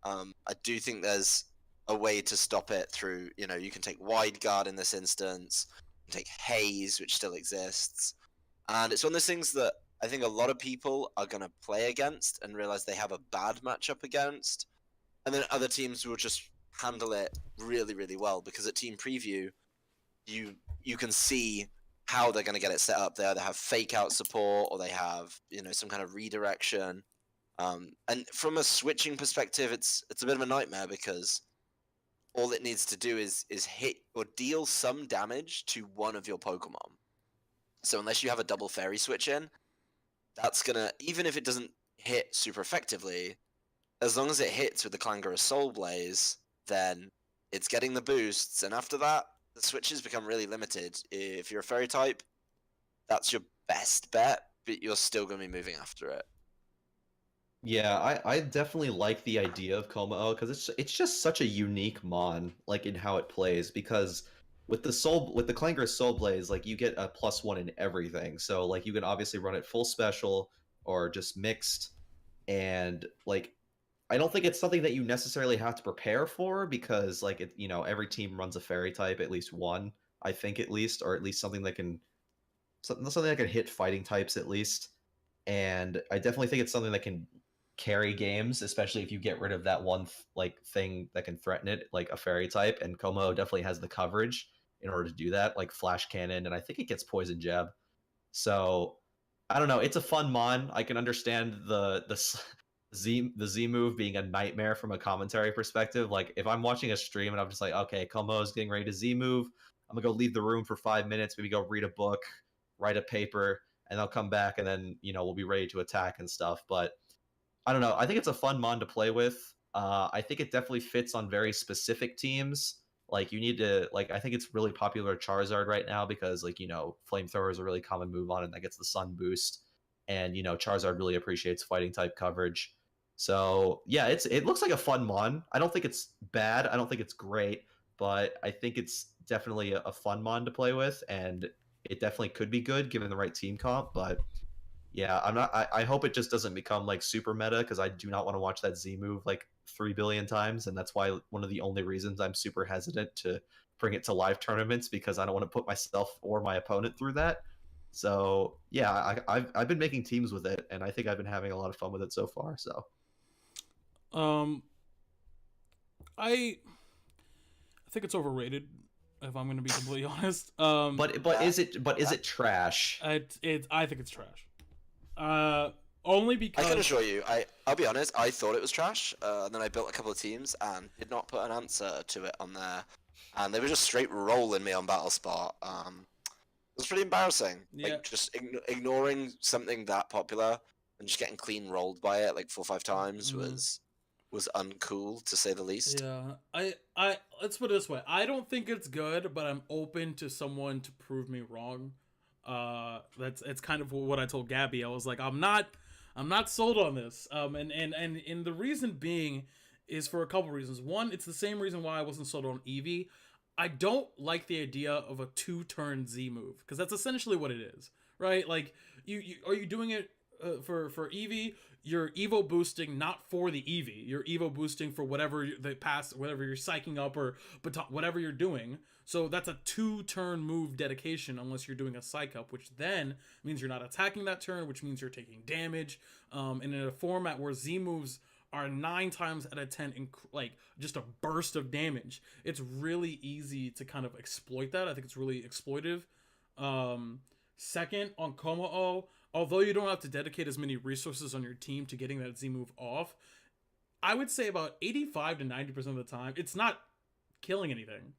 I do think there's a way to stop it through, you can take Wide Guard in this instance, you can take Haze, which still exists. And it's one of those things that I think a lot of people are going to play against and realize they have a bad matchup against. And then other teams will just handle it really, really well because at Team Preview, you can see how they're going to get it set up. They either have fake out support or they have, some kind of redirection. And from a switching perspective, it's a bit of a nightmare because all it needs to do is hit or deal some damage to one of your Pokemon. So unless you have a double fairy switch in, that's gonna, even if it doesn't hit super effectively, as long as it hits with the Clangorous Soul Blaze, then it's getting the boosts, and after that, the switches become really limited. If you're a fairy type, that's your best bet, but you're still gonna be moving after it. Yeah, I definitely like the idea of Komao because it's just such a unique mon, like in how it plays. Because with the Clangorous Soul Blaze, like you get a +1 in everything. So like you can obviously run it full special or just mixed, and like I don't think it's something that you necessarily have to prepare for because like every team runs a fairy type at least one, I think at least, or at least something that can hit fighting types at least. And I definitely think it's something that can carry games, especially if you get rid of that one thing that can threaten it, like a fairy type. And Como definitely has the coverage in order to do that, like Flash Cannon, and I think it gets Poison Jab. So I don't know. It's a fun mon. I can understand the Z move being a nightmare from a commentary perspective. Like if I'm watching a stream and I'm just like, okay, Como is getting ready to Z move, I'm gonna go leave the room for 5 minutes, maybe go read a book, write a paper, and I'll come back and then we'll be ready to attack and stuff. But I don't know. I think it's a fun mon to play with. I think it definitely fits on very specific teams. Like you need to I think it's really popular Charizard right now because Flamethrower is a really common move on it that gets the Sun boost, and Charizard really appreciates fighting type coverage. So yeah, it looks like a fun mon. I don't think it's bad. I don't think it's great, but I think it's definitely a fun mon to play with, and it definitely could be good given the right team comp. But yeah, I hope it just doesn't become like super meta because I do not want to watch that Z move like 3 billion times, and that's why one of the only reasons I'm super hesitant to bring it to live tournaments because I don't want to put myself or my opponent through that. So yeah, I've been making teams with it, and I think I've been having a lot of fun with it so far. So, I think it's overrated. If I'm going to be completely honest, but is it trash? I think it's trash. Only because I can assure you, I'll be honest, I thought it was trash, and then I built a couple of teams and did not put an answer to it on there, and they were just straight rolling me on BattleSpot. It was pretty embarrassing. Yeah. Like just ignoring something that popular and just getting clean rolled by it like 4 or 5 times was uncool to say the least. Yeah, I let's put it this way. I don't think it's good, but I'm open to someone to prove me wrong. It's kind of what I told Gabby. I was like, I'm not sold on this. And the reason being is for a couple reasons. One, it's the same reason why I wasn't sold on Eevee. I don't like the idea of a 2-turn Z move because that's essentially what it is, right? Like you are you doing it for Eevee? You're Evo boosting not for the Eevee. You're Evo boosting for whatever whatever you're psyching up or whatever you're doing. So that's a 2-turn move dedication unless you're doing a psych up, which then means you're not attacking that turn, which means you're taking damage. And in a format where Z moves are 9 times out of 10 like just a burst of damage. It's really easy to kind of exploit that. I think it's really exploitive. Second, on Komao, although you don't have to dedicate as many resources on your team to getting that Z move off, I would say about 85 to 90% of the time, it's not killing anything.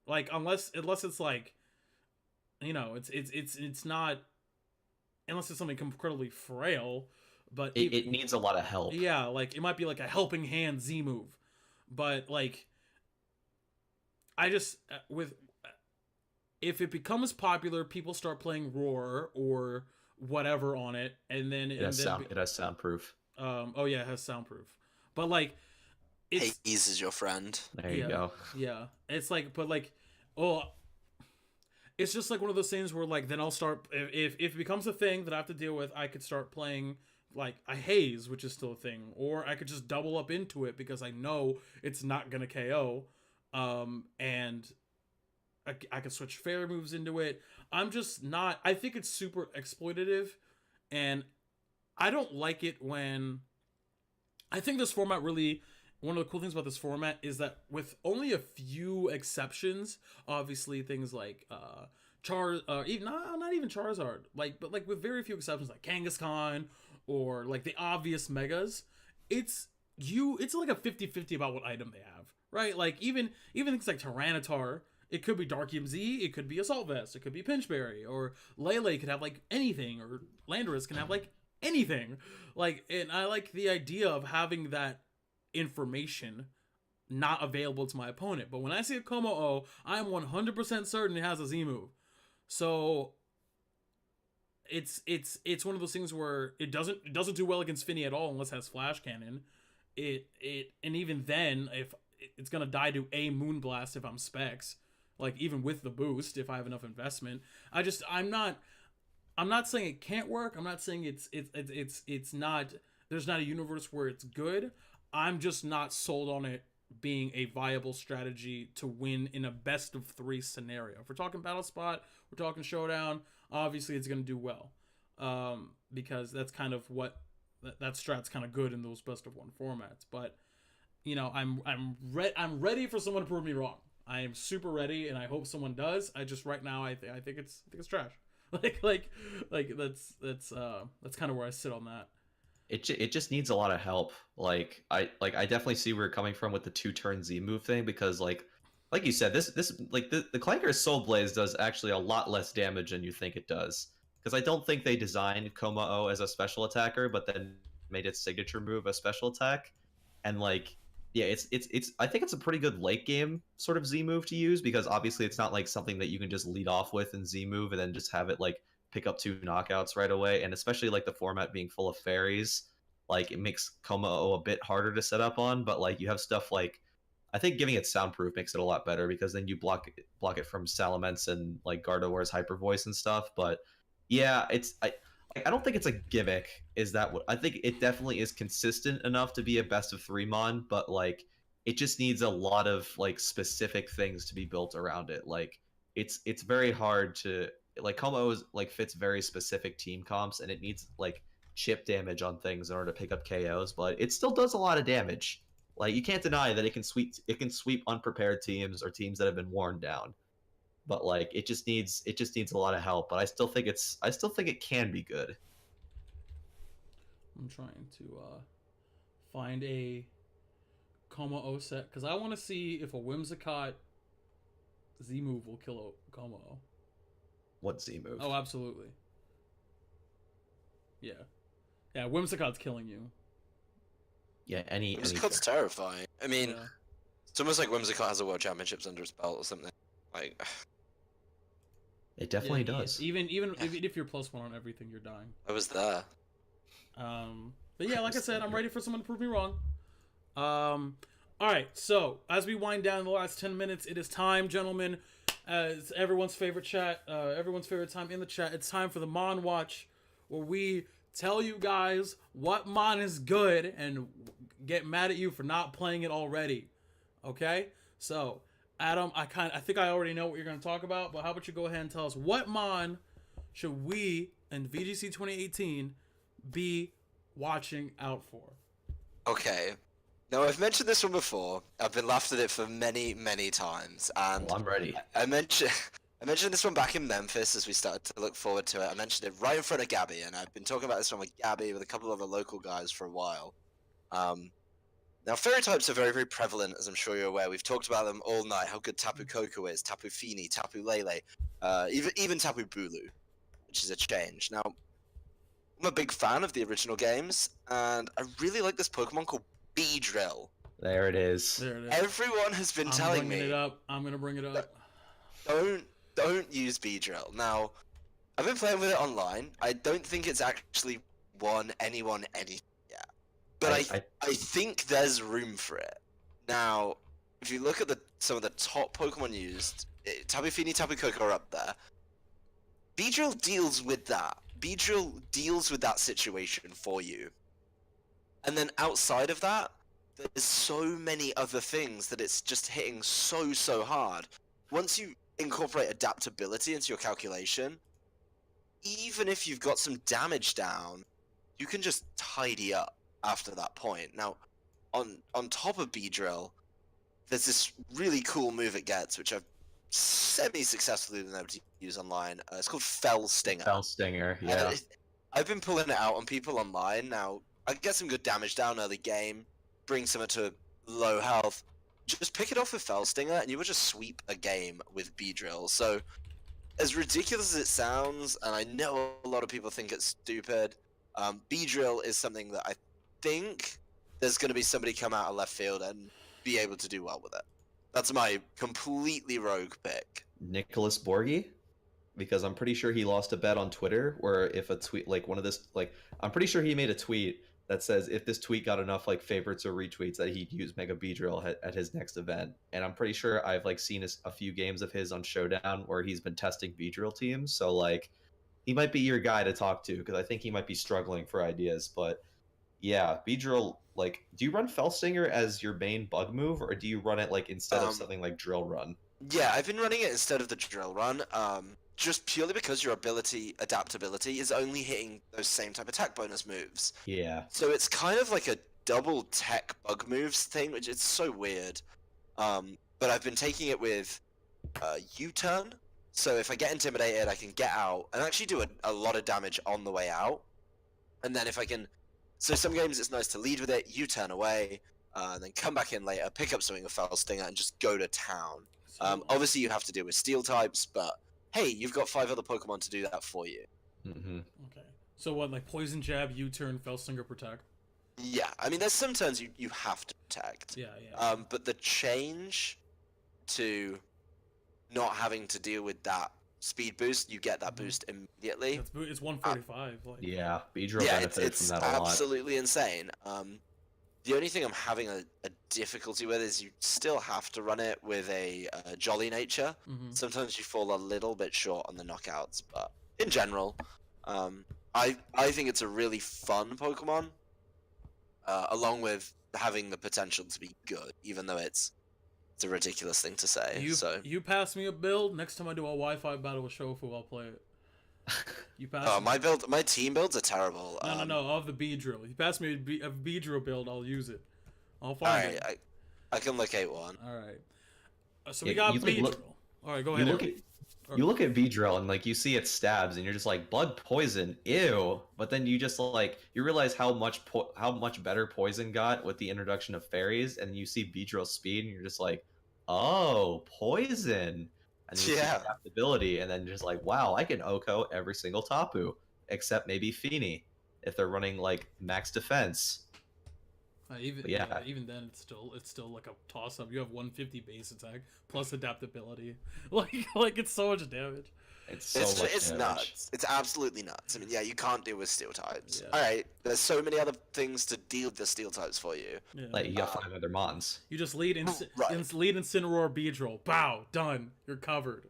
Like, unless it's like, you know, it's not, unless it's something incredibly frail, but it needs a lot of help. Yeah, like, it might be like a helping hand Z move. But, like, I just, if it becomes popular, people start playing Roar or whatever on it, and then it has soundproof. Oh yeah, it has soundproof. But like, Haze is your friend. There you go. Yeah, it's like, but like, oh, it's just like one of those things where like, then I'll start if it becomes a thing that I have to deal with, I could start playing like a Haze, which is still a thing, or I could just double up into it because I know it's not gonna KO, and I could switch fair moves into it. I'm just not. I think it's super exploitative, and I don't like it when. I think this format really. One of the cool things about this format is that with only a few exceptions, obviously things like even not even Charizard, but with very few exceptions like Kangaskhan or like the obvious megas, it's like a 50-50 about what item they have, right? Like even things like Tyranitar, it could be Dark EMZ, it could be Assault Vest, it could be Pinchberry, or Lele could have like anything, or Landorus can have like anything. Like, and I like the idea of having that information not available to my opponent. But when I see a Komao, I'm 100% certain it has a Z move. So it's one of those things where it doesn't do well against Finny at all unless it has Flash Cannon. And even then, if it's gonna die to a Moonblast if I'm Specs, like even with the boost, if I have enough investment. I'm not saying it can't work. I'm not saying it's not. There's not a universe where it's good. I'm just not sold on it being a viable strategy to win in a best of 3 scenario. If we're talking Battle Spot, we're talking Showdown, obviously it's going to do well. Because that's kind of what that strat's kind of good in those best of 1 formats. But you know, I'm ready for someone to prove me wrong. I am super ready, and I hope someone does. I just right now I think it's trash. like that's kind of where I sit on that. It just needs a lot of help. I definitely see where you're coming from with the 2-turn Z move thing, because like you said, this like the Clanker's Soul Blaze does actually a lot less damage than you think it does. Because I don't think they designed Komao as a special attacker, but then made its signature move a special attack. And like, yeah, it's I think it's a pretty good late game sort of Z move to use, because obviously it's not like something that you can just lead off with in Z move and then just have it like pick up 2 knockouts right away. And especially like the format being full of fairies, like it makes Komao a bit harder to set up on. But like you have stuff like, I think giving it soundproof makes it a lot better, because then you block it from Salamence and like Gardevoir's Hyper Voice and stuff. But yeah, I don't think it's a gimmick. Is that what I think? It definitely is consistent enough to be a best of 3 mon, but like it just needs a lot of like specific things to be built around it. Like it's very hard to like Komao like fits very specific team comps, and it needs like chip damage on things in order to pick up KOs, but it still does a lot of damage. Like you can't deny that it can sweep unprepared teams or teams that have been worn down. But like it just needs a lot of help. But I still think it can be good. I'm trying to find a Komao set because I want to see if a Whimsicott Z move will kill a Komao. What Z move? Oh, absolutely. Yeah, Whimsicott's killing you. Yeah, Whimsicott's terrifying. I mean, it's almost like Whimsicott has a World Championships under his belt or something. Like, it definitely does. Even if you're +1 on everything, you're dying. I was there. But yeah, like I said, I'm ready for someone to prove me wrong. All right, so as we wind down the last 10 minutes, it is time, gentlemen. It's everyone's favorite time in the chat. It's time for the Mon Watch, where we tell you guys what Mon is good and get mad at you for not playing it already. Okay? So, Adam, I think I already know what you're going to talk about, but how about you go ahead and tell us what Mon should we in VGC 2018 be watching out for? Okay. Now, I've mentioned this one before. I've been laughed at it for many, many times, and Well, I'm ready. I mentioned I mentioned this one back in Memphis as we started to look forward to it. I mentioned it right in front of Gabby, and I've been talking about this one with Gabby with a couple of other local guys for a while. Um, Now, fairy types are very, very prevalent, as I'm sure you're aware. We've talked about them all night. How good Tapu Koko is, Tapu Fini, Tapu Lele, even Tapu Bulu, which is a change. Now, I'm a big fan of the original games, and I really like this Pokemon called BEEDRILL. There it is. There it is. Everyone has been telling bringing me, it up. I'm gonna bring it up. don't use BEEDRILL. Now, I've been playing with it online. I don't think it's actually won anyone anything yet, but I think there's room for it. Now, if you look at some of the top Pokemon used, Tapu Fini, Tapu Koko are up there. BEEDRILL deals with that. BEEDRILL deals with that situation for you. And then outside of that, there's so many other things that it's just hitting so hard. Once you incorporate adaptability into your calculation, even if you've got some damage down, you can just tidy up after that point. Now, on top of BEEDRILL, there's this really cool move it gets, which I've semi-successfully been able to use online. It's called Fell Stinger. Fell Stinger, yeah. I've been pulling it out on people online. Now, I get some good damage down early game, bring someone to low health. Just pick it off with Fell Stinger, and you will just sweep a game with BEEDRILL. So, as ridiculous as it sounds, and I know a lot of people think it's stupid, BEEDRILL is something that I think there's going to be somebody come out of left field and be able to do well with it. That's my completely rogue pick. Nicholas Borghi, because I'm pretty sure he lost a bet on Twitter where if a tweet like one of this I'm pretty sure he made a tweet that says if this tweet got enough favorites or retweets that he'd use Mega BEEDRILL at his next event. And I'm pretty sure I've seen a few games of his on Showdown where he's been testing BEEDRILL teams. So he might be your guy to talk to because I think he might be struggling for ideas. But yeah, BEEDRILL, do you run Fell Stinger as your main bug move, or do you run it instead of something like Drill Run? Yeah, I've been running it instead of the Drill Run, just purely because your adaptability is only hitting those same type attack bonus moves. Yeah. So it's kind of like a double tech bug moves thing, which is so weird. But I've been taking it with U-turn, so if I get intimidated, I can get out and actually do a lot of damage on the way out. And then if I can... So some games it's nice to lead with it, U-turn away, then come back in later, pick up something with Fell Stinger, and just go to town. Obviously, you have to deal with steel types, but hey, you've got 5 other Pokemon to do that for you. Mm-hmm. Okay. So what, Poison Jab, U-turn, Fell Stinger, Protect? Yeah, I mean, there's some turns you have to protect. Yeah. But the change to not having to deal with that speed boost, you get that boost immediately. It's 145. Yeah, BEEDRILL benefited from that a lot. It's absolutely insane. The only thing I'm having a difficulty with is you still have to run it with a jolly nature. Mm-hmm. Sometimes you fall a little bit short on the knockouts, but in general, I think it's a really fun Pokemon, along with having the potential to be good, even though it's a ridiculous thing to say. You pass me a build, next time I do a Wi-Fi battle with Shofu, I'll play it. You pass my team builds are terrible. No, of the BEEDRILL. You pass me a BEEDRILL build, I'll use it. I'll find it. I can locate one. Alright. So we got BEEDRILL. Alright, go ahead. You look at BEEDRILL and you see its stabs and you're just blood poison, ew. But then you just you realize how much better poison got with the introduction of fairies, and you see BEEDRILL speed and you're just oh, poison. And you see adaptability, and then just wow, I can OHKO every single Tapu except maybe Fini if they're running max defense. Even then, it's still a toss up. You have 150 base attack plus adaptability. It's so much damage. It's nuts. It's absolutely nuts. I mean, yeah, you can't deal with steel types. Yeah. All right, there's so many other things to deal with the steel types for you. Yeah. You got 5 other Mons. You just lead Incineroar, BEEDRILL. Bow, done. You're covered.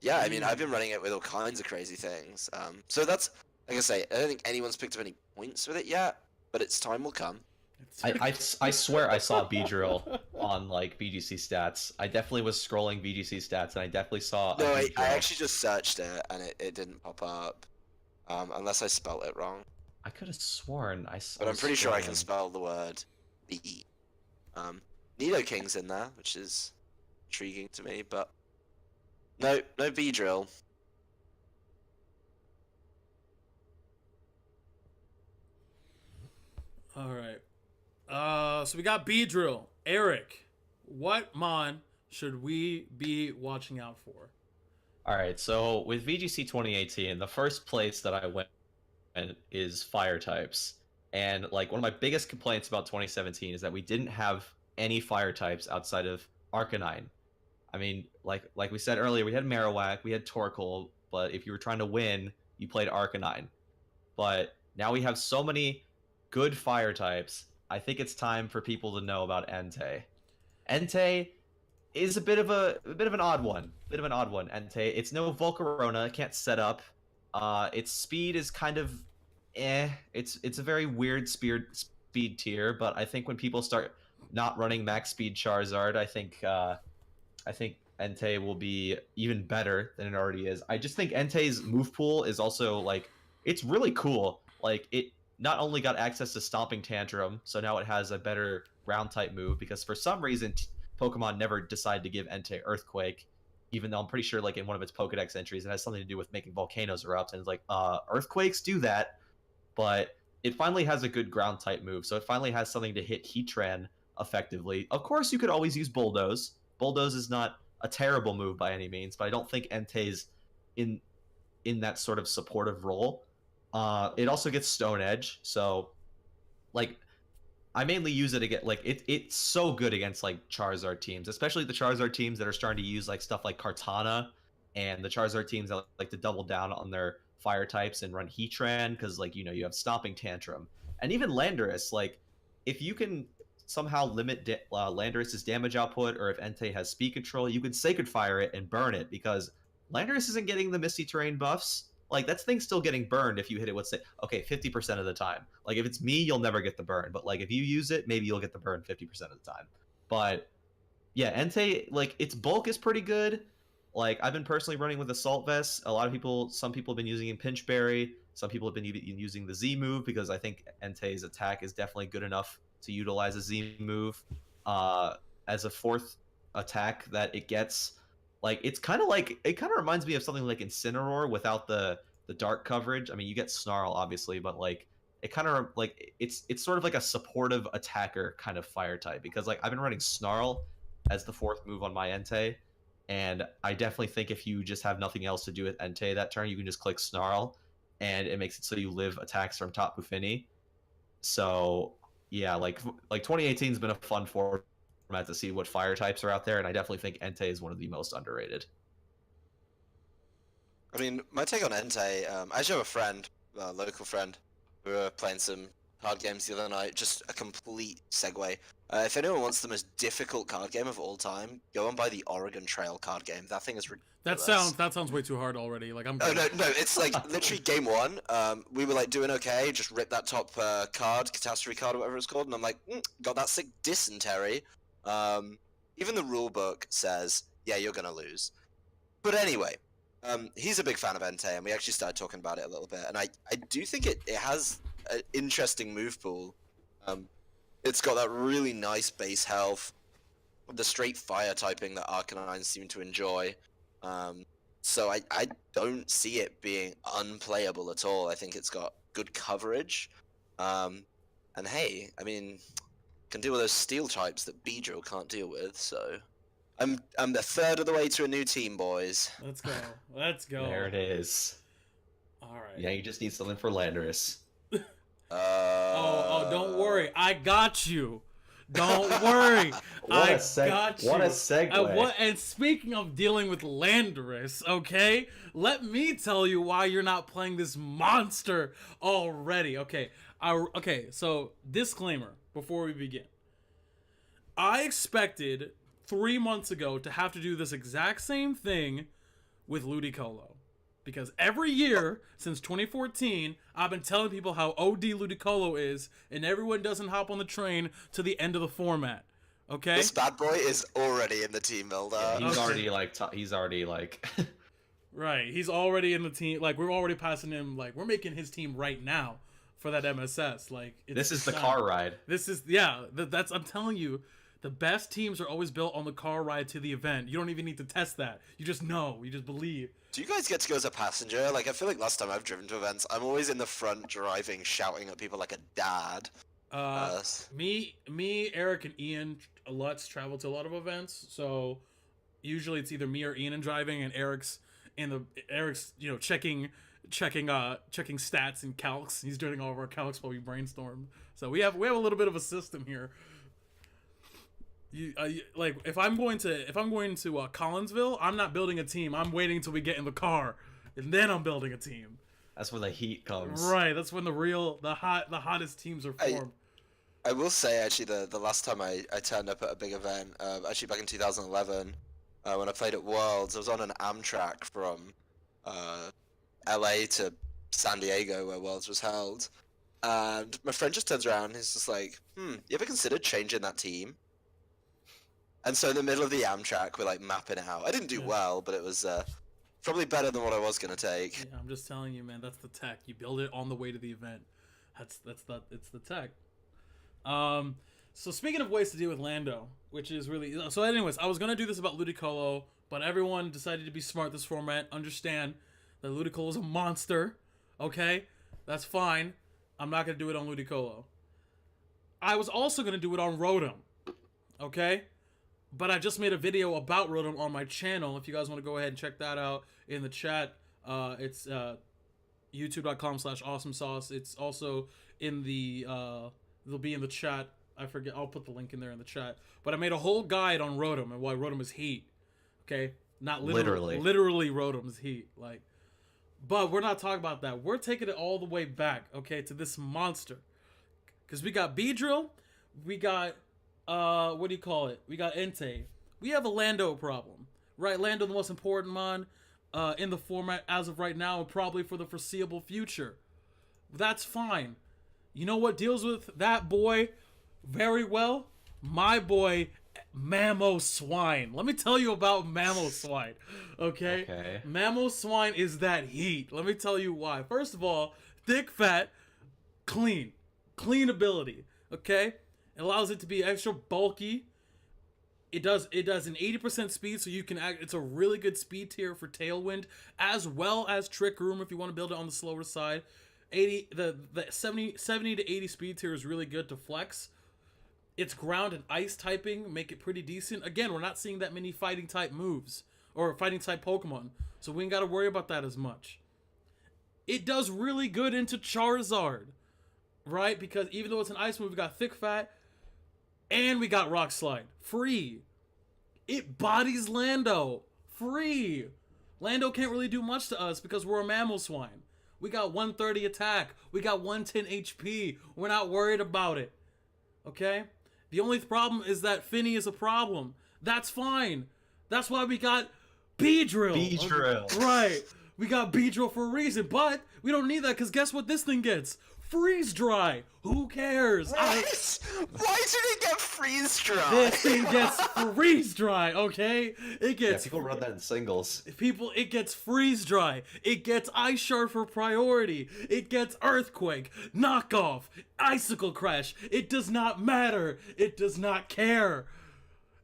Yeah, I mean, I've been running it with all kinds of crazy things. So that's, like I say, I don't think anyone's picked up any points with it yet, but its time will come. I swear I saw BEEDRILL on BGC stats. I definitely was scrolling BGC stats, and I definitely saw. No, I actually just searched it, and it didn't pop up, unless I spelled it wrong. I could have sworn But I'm pretty sure I can spell the word B. Nidoking's in there, which is intriguing to me, but no BEEDRILL. All right. So we got BEEDRILL. Eric, what mon should we be watching out for? All right, so with VGC 2018, the first place that I went is fire types. And like one of my biggest complaints about 2017 is that we didn't have any fire types outside of Arcanine. I mean, like we said earlier, we had Marowak, we had Torkoal, but if you were trying to win, you played Arcanine. But now we have so many good fire types. I think it's time for people to know about Entei. Entei is a bit of an odd one. Entei. It's no Volcarona, it can't set up. Its speed is kind of It's a very weird speed tier, but I think when people start not running max speed Charizard, I think Entei will be even better than it already is. I just think Entei's move pool is also like it's really cool. Like it not only got access to Stomping Tantrum, so now it has a better ground type move because for some reason Pokemon never decided to give Entei Earthquake, even though I'm pretty sure like in one of its Pokedex entries it has something to do with making volcanoes erupt, and it's like earthquakes do that, but it finally has a good ground type move, so it finally has something to hit Heatran effectively. Of course, you could always use Bulldoze. Bulldoze is not a terrible move by any means, but I don't think Entei's in that sort of supportive role. It also gets Stone Edge, so like I mainly use it against like it's so good against like Charizard teams, especially the Charizard teams that are starting to use like stuff like Kartana, and the Charizard teams that like to double down on their fire types and run Heatran because like you have Stomping Tantrum, and even Landorus. Like if you can somehow limit Landorus's damage output, or if Entei has speed control, you can Sacred Fire it and burn it because Landorus isn't getting the Misty Terrain buffs. Like that thing's still getting burned if you hit it with 50% of the time. Like if it's me, you'll never get the burn, but like if you use it, maybe you'll get the burn 50% of the time. But yeah, Entei, like its bulk is pretty good. Like I've been personally running with Assault Vest. Some people have been using Pinchberry. Some people have been using the Z move because I think Entei's attack is definitely good enough to utilize a Z move as a fourth attack that it gets. Like it kind of reminds me of something like Incineroar without the dark coverage. I mean, you get Snarl obviously, but like it kind of like it's sort of like a supportive attacker kind of fire type because like I've been running Snarl as the fourth move on my Entei, and I definitely think if you just have nothing else to do with Entei that turn, you can just click Snarl, and it makes it so you live attacks from Top Buffini. So yeah, like 2018 has been a fun format to see what fire types are out there, and I definitely think Entei is one of the most underrated. I mean, my take on Entei, I actually have a friend, a local friend, who were playing some card games the other night. Just a complete segue. If anyone wants the most difficult card game of all time, go and buy the Oregon Trail card game. That thing is ridiculous. That sounds way too hard already. Like I'm. Oh no, it's like literally game one. We were like doing okay, just ripped that top card, catastrophe card, or whatever it's called, and I'm like, got that sick dysentery. Even the rule book says, yeah, you're gonna lose. But anyway, he's a big fan of Entei, and we actually started talking about it a little bit. And I do think it has an interesting move pool. It's got that really nice base health, the straight fire typing that Arcanines seem to enjoy. So I don't see it being unplayable at all. I think it's got good coverage. And hey, I mean, can deal with those steel types that BEEDRILL can't deal with, so I'm a third of the way to a new team, boys. Let's go. Let's go. There it is. All right. Yeah, you just need something for Landorus. Don't worry. I got you. Don't worry. What a segue. And speaking of dealing with Landorus, okay, let me tell you why you're not playing this monster already. Okay, so disclaimer before we begin. I expected 3 months ago to have to do this exact same thing with Ludicolo. Because every year since 2014, I've been telling people how OD Ludicolo is, and everyone doesn't hop on the train to the end of the format. Okay? This bad boy is already in the team builder. Yeah, he's already like Right, he's already in the team. Like, we're already passing him, like, we're making his team right now for that MSS. Like This is the not- car ride. This is that's I'm telling you, the best teams are always built on the car ride to the event. You don't even need to test that. You just know. You just believe. Do you guys get to go as a passenger? Like, I feel like last time I've driven to events, I'm always in the front driving, shouting at people like a dad. Me, Eric, and Ian, let's travel to a lot of events. So usually it's either me or Ian driving, and Eric's checking stats and calcs. He's doing all of our calcs while we brainstorm. So we have a little bit of a system here. Like if I'm going to Collinsville, I'm not building a team. I'm waiting until we get in the car, and then I'm building a team. That's where the heat comes. Right. That's when the hottest teams are formed. I will say actually the last time I turned up at a big event, actually back in 2011, when I played at Worlds, I was on an Amtrak from LA to San Diego where Worlds was held, and my friend just turns around and he's just like, you ever considered changing that team? And so in the middle of the Amtrak, we're like mapping it out. I didn't do well, but it was probably better than what I was gonna take. Yeah, I'm just telling you, man. That's the tech. You build it on the way to the event. It's the tech. So speaking of ways to deal with Lando, which is really so. Anyways, I was gonna do this about Ludicolo, but everyone decided to be smart this format. Understand that Ludicolo is a monster. Okay, that's fine. I'm not gonna do it on Ludicolo. I was also gonna do it on Rotom. Okay. But I just made a video about Rotom on my channel. If you guys want to go ahead and check that out in the chat, it's youtube.com/awesomesauce. It's also in the, it'll be in the chat. I forget, I'll put the link in there in the chat. But I made a whole guide on Rotom and why Rotom is heat. Okay? Not literally. Literally Rotom is heat. Like, but we're not talking about that. We're taking it all the way back, okay, to this monster. Because we got BEEDRILL, we got... what do you call it? We got Entei. We have a Lando problem, right? Lando, the most important mon in the format as of right now, and probably for the foreseeable future. That's fine. You know what deals with that boy very well? My boy, Mamoswine. Let me tell you about Mamoswine, okay? Mamoswine is that heat. Let me tell you why. First of all, thick, fat, clean ability, okay? It allows it to be extra bulky. It does an 80% speed, so you can it's a really good speed tier for Tailwind, as well as Trick Room if you want to build it on the slower side. 70 to 80 speed tier is really good to flex. Its ground and ice typing make it pretty decent. Again, we're not seeing that many fighting type moves or fighting type Pokemon, so we ain't got to worry about that as much. It does really good into Charizard, right? Because even though it's an ice move, we got thick, fat. And we got Rock Slide. Free. It bodies Lando. Free. Lando can't really do much to us because we're a Mamoswine. We got 130 attack. We got 110 HP. We're not worried about it. Okay? The only problem is that Finny is a problem. That's fine. That's why we got BEEDRILL. BEEDRILL. Okay? Right. We got BEEDRILL for a reason. But we don't need that because guess what this thing gets? Freeze dry. Who cares? What? Why did it get freeze dry? This thing gets freeze dry, okay? It gets people run that in singles. It gets freeze dry. It gets Ice Shard for priority. It gets Earthquake, Knockoff, Icicle Crash. It does not matter. It does not care.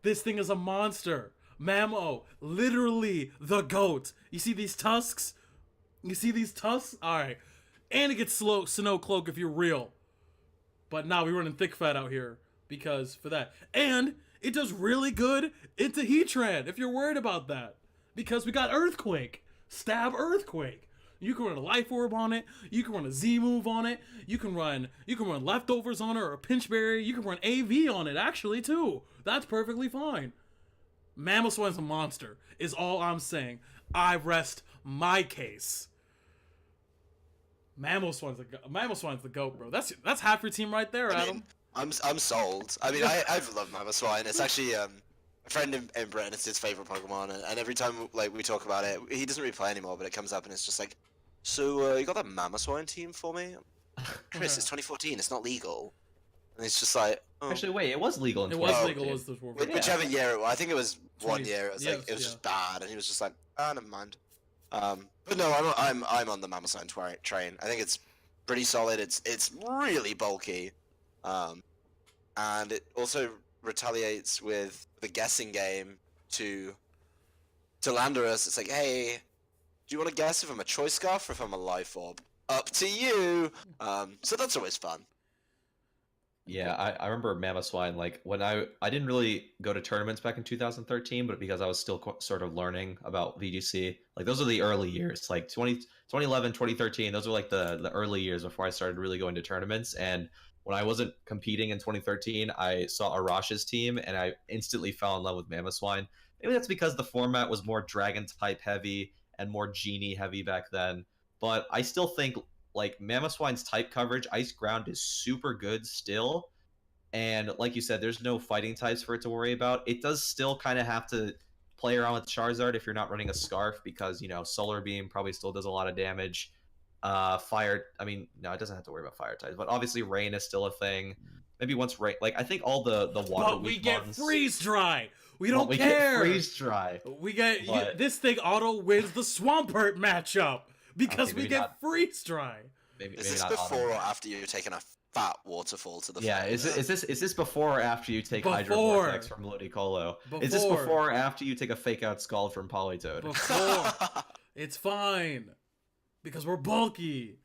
This thing is a monster. Mamo, literally the GOAT. You see these tusks? Alright. And it gets Snow Cloak if you're real. But now we running thick fat out here because for that. And it does really good into Heatran if you're worried about that. Because we got Earthquake. Stab Earthquake. You can run a Life Orb on it. You can run a Z move on it. You can run Leftovers on it or a Pinch Berry. You can run AV on it actually too. That's perfectly fine. Mamoswine's a monster is all I'm saying. I rest my case. Mamoswine's the GOAT, bro. That's half your team right there, Adam. I'm sold. I mean, I've loved Mamoswine. It's actually a friend in Britain. It's his favorite Pokemon, and every time like we talk about it, he doesn't really play anymore, but it comes up and it's just like, so you got that Mamoswine team for me, Chris? It's 2014. It's not legal. And it's just like, oh. Actually, wait, it was legal in It 2014. was legal. Whichever year it was. I think it was 20, 1 year. It was like it was yeah. just bad, and he was just like, ah, never mind. But no, I'm on the Mamoswine train. I think it's pretty solid. It's really bulky, and it also retaliates with the guessing game to Landorus. It's like, hey, do you want to guess if I'm a choice scarf or if I'm a life orb? Up to you. So that's always fun. Yeah, I remember Mamoswine, like when I didn't really go to tournaments back in 2013, but because I was still sort of learning about VGC, like those are the early years, like 2011, 2013, those were like the early years before I started really going to tournaments. And when I wasn't competing in 2013, I saw Arash's team and I instantly fell in love with Mamoswine. Maybe that's because the format was more dragon type heavy and more genie heavy back then. But I still think like Mamoswine's type coverage, Ice Ground is super good still. And like you said, there's no fighting types for it to worry about. It does still kind of have to play around with Charizard if you're not running a Scarf because, you know, Solar Beam probably still does a lot of damage. Fire, I mean, no, it doesn't have to worry about fire types, but obviously Rain is still a thing. Maybe once Rain, like I think all the water But we weak get ones, freeze dry. We don't we care. get freeze dry. We get But- this thing auto wins the Swampert matchup because Okay, we maybe get not. freeze dry. Maybe Is this not before or auto. after you've taken a fat waterfall to the Yeah, floor? is this before or after you take Hydro Before. Vortex from Ludicolo? Is this Before. before or after you take a fake out Scald from Politoed? Before. It's fine because we're bulky,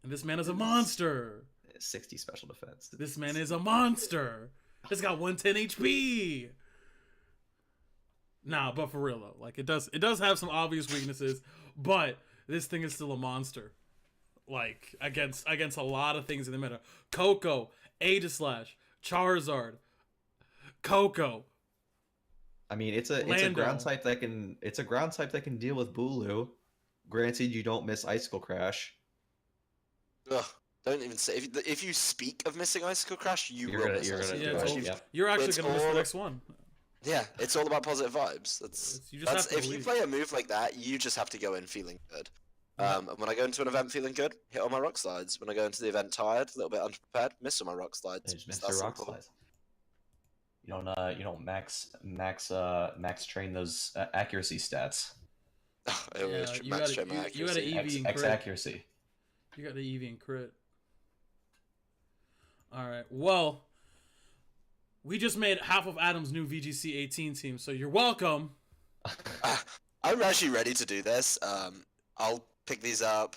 and this man is a monster. 60 special defense. This man is a monster. It's got 110 HP. Nah, but for real though, like it does have some obvious weaknesses, but this thing is still a monster. Like against a lot of things in the meta. Coco, Aegislash, Charizard, Coco. I mean, it's a Lando. ground type that can deal with Bulu. Granted, you don't miss Icicle Crash. Ugh, don't even say. If you speak of missing Icicle Crash, You're will gonna- miss you're gonna Icicle Yeah, do it's Crash. it, all- yeah. you're actually It's gonna miss the all- next one. Yeah, it's all about positive vibes. That's You just have to if you believe. play a move like that, you just have to go in feeling good. Yeah. And when I go into an event feeling good, hit all my rock slides. When I go into the event tired, a little bit unprepared, miss all my rock slides. And just miss It's that your rock simple. slides. You don't max train those accuracy stats. I always Yeah, you max gotta- check my you gotta accuracy. eat- EV and X crit. accuracy. You got the Eevee and crit. Alright, well, we just made half of Adam's new VGC 18 team, so you're welcome. I'm actually ready to do this. I'll pick these up.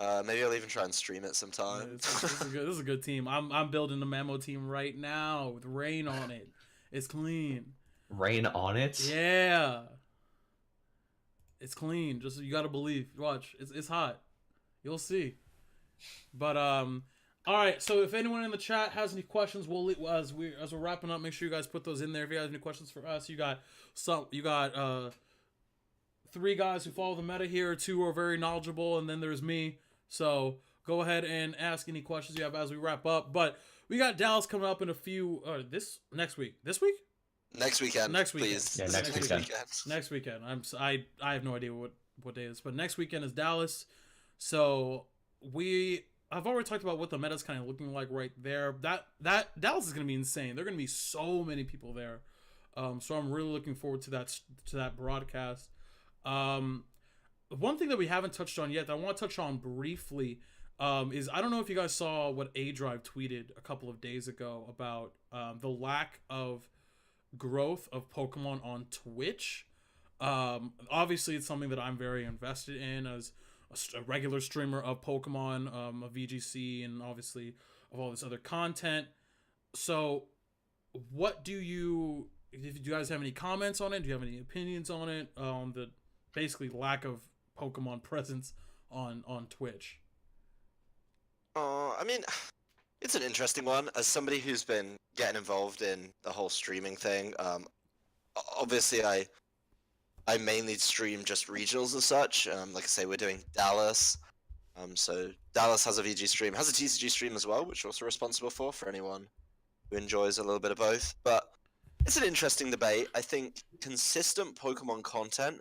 Maybe I'll even try and stream it sometime. This is a good team. I'm building the Mamo team right now with Rain on it. It's clean. Rain on it. Yeah. It's clean. Just you gotta believe. Watch. It's hot. You'll see. But all right. So if anyone in the chat has any questions, as we're wrapping up, make sure you guys put those in there. If you guys have any questions for us, you got 3 guys who follow the meta here, 2 who are very knowledgeable, and then there's me. So go ahead and ask any questions you have as we wrap up. But we got Dallas coming up in a few next week. This week? Next weekend. Next weekend. Please. Yeah, next weekend. Next weekend. I have no idea what day it is, but next weekend is Dallas. So I've already talked about what the meta's kind of looking like right there. That Dallas is gonna be insane. There are gonna be so many people there. So I'm really looking forward to that broadcast. One thing that we haven't touched on yet that I want to touch on briefly is I don't know if you guys saw what A Drive tweeted a couple of days ago about the lack of growth of Pokemon on Twitch. Obviously, it's something that I'm very invested in as a regular streamer of Pokemon, of VGC, and obviously of all this other content. So, do you guys have any comments on it? Do you have any opinions on it? The basically lack of Pokemon presence on Twitch. I mean, it's an interesting one. As somebody who's been getting involved in the whole streaming thing, obviously I mainly stream just regionals and such. Like I say, we're doing Dallas. So Dallas has a VG stream, has a TCG stream as well, which we're also responsible for anyone who enjoys a little bit of both. But it's an interesting debate. I think consistent Pokemon content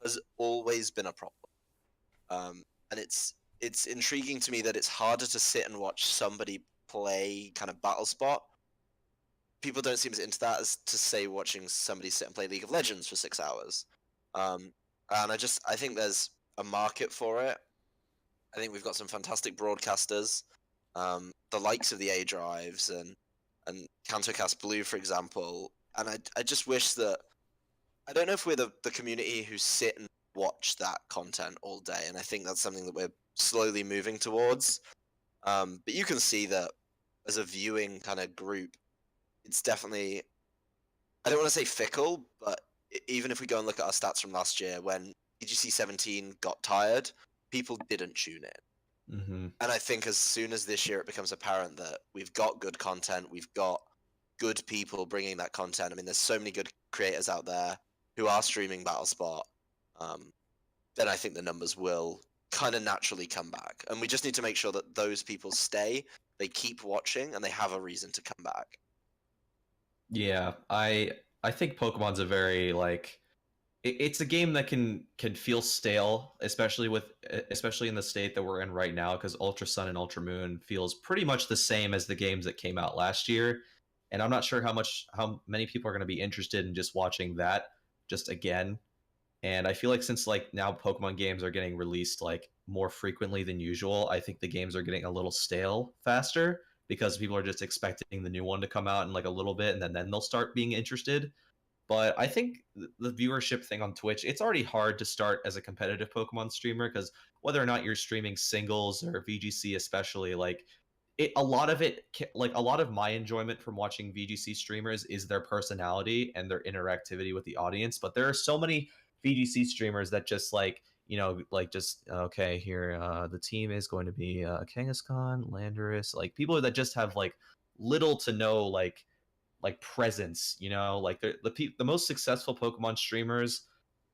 has always been a problem. And it's intriguing to me that it's harder to sit and watch somebody play kind of Battle Spot. People don't seem as into that as to say watching somebody sit and play League of Legends for 6 hours. And I think there's a market for it. I think we've got some fantastic broadcasters, the likes of the A Drives and Countercast Blue, for example. And I just wish that I don't know if we're the community who sit and watch that content all day, and I think that's something that we're slowly moving towards. But you can see that as a viewing kind of group, it's definitely, I don't want to say fickle, but even if we go and look at our stats from last year, when EGC 17 got tired, people didn't tune in. Mm-hmm. And I think as soon as this year it becomes apparent that we've got good content, we've got good people bringing that content. I mean, there's so many good creators out there who are streaming Battlespot. Then I think the numbers will kind of naturally come back. And we just need to make sure that those people stay, they keep watching, and they have a reason to come back. Yeah, I think Pokemon's a very like it's a game that can feel stale, especially in the state that we're in right now, because Ultra Sun and Ultra Moon feels pretty much the same as the games that came out last year. And I'm not sure how many people are going to be interested in just watching that just again. And I feel like since like now Pokemon games are getting released like more frequently than usual, I think the games are getting a little stale faster because people are just expecting the new one to come out in like a little bit, and then they'll start being interested. But I think the viewership thing on Twitch, it's already hard to start as a competitive Pokemon streamer, because whether or not you're streaming singles or VGC especially, like a lot of my enjoyment from watching VGC streamers is their personality and their interactivity with the audience. But there are so many VGC streamers that just like, just okay, here the team is going to be Kangaskhan, Landorus, like people that just have like little to no like presence, like the most successful Pokemon streamers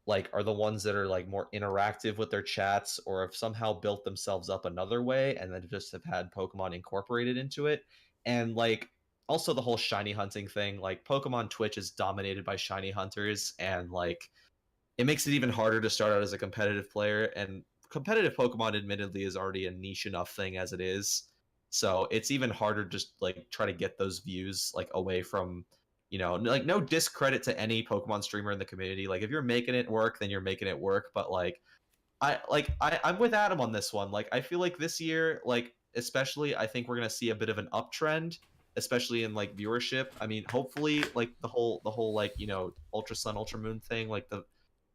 like are the ones that are like more interactive with their chats, or have somehow built themselves up another way and then just have had Pokemon incorporated into it. And like also the whole shiny hunting thing, like Pokemon Twitch is dominated by shiny hunters, and like it makes it even harder to start out as a competitive player. And competitive Pokemon admittedly is already a niche enough thing as it is, so it's even harder just like try to get those views like away from, like no discredit to any Pokemon streamer in the community. Like if you're making it work, then you're making it work. But like I'm with Adam on this one. Like I feel like this year, like especially, I think we're gonna see a bit of an uptrend, especially in like viewership. I mean, hopefully, like the whole like Ultra Sun, Ultra Moon thing, like the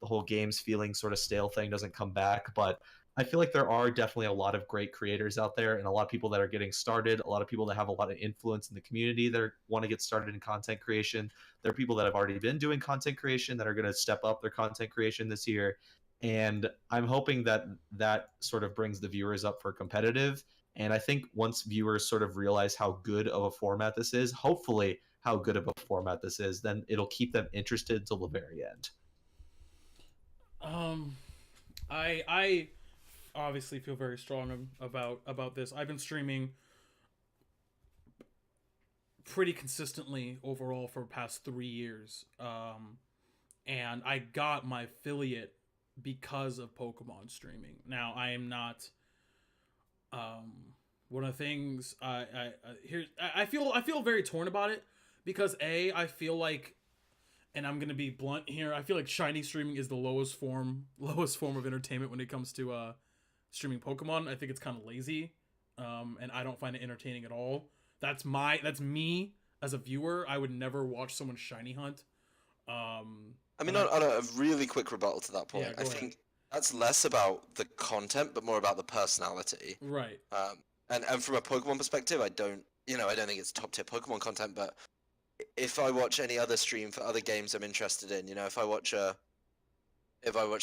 whole games feeling sort of stale thing doesn't come back. But I feel like there are definitely a lot of great creators out there, and a lot of people that are getting started, a lot of people that have a lot of influence in the community that want to get started in content creation. There are people that have already been doing content creation that are going to step up their content creation this year. And I'm hoping that that sort of brings the viewers up for competitive. And I think once viewers sort of realize how good of a format this is, hopefully how good of a format this is, then it'll keep them interested till the very end. I obviously feel very strong about this. I've been streaming pretty consistently overall for the past 3 years. And I got my affiliate because of Pokemon streaming. Now, I am not one of the things I feel very torn about it, because I feel like, and I'm gonna be blunt here, I feel like shiny streaming is the lowest form of entertainment when it comes to streaming Pokemon. I think it's kind of lazy, and I don't find it entertaining at all. That's me as a viewer. I would never watch someone shiny hunt. I mean, on a really quick rebuttal to that point, Yeah, I think that's less about the content, but more about the personality. Right. And from a Pokemon perspective, I don't think it's top tier Pokemon content, but if I watch any other stream for other games I'm interested in, if I watch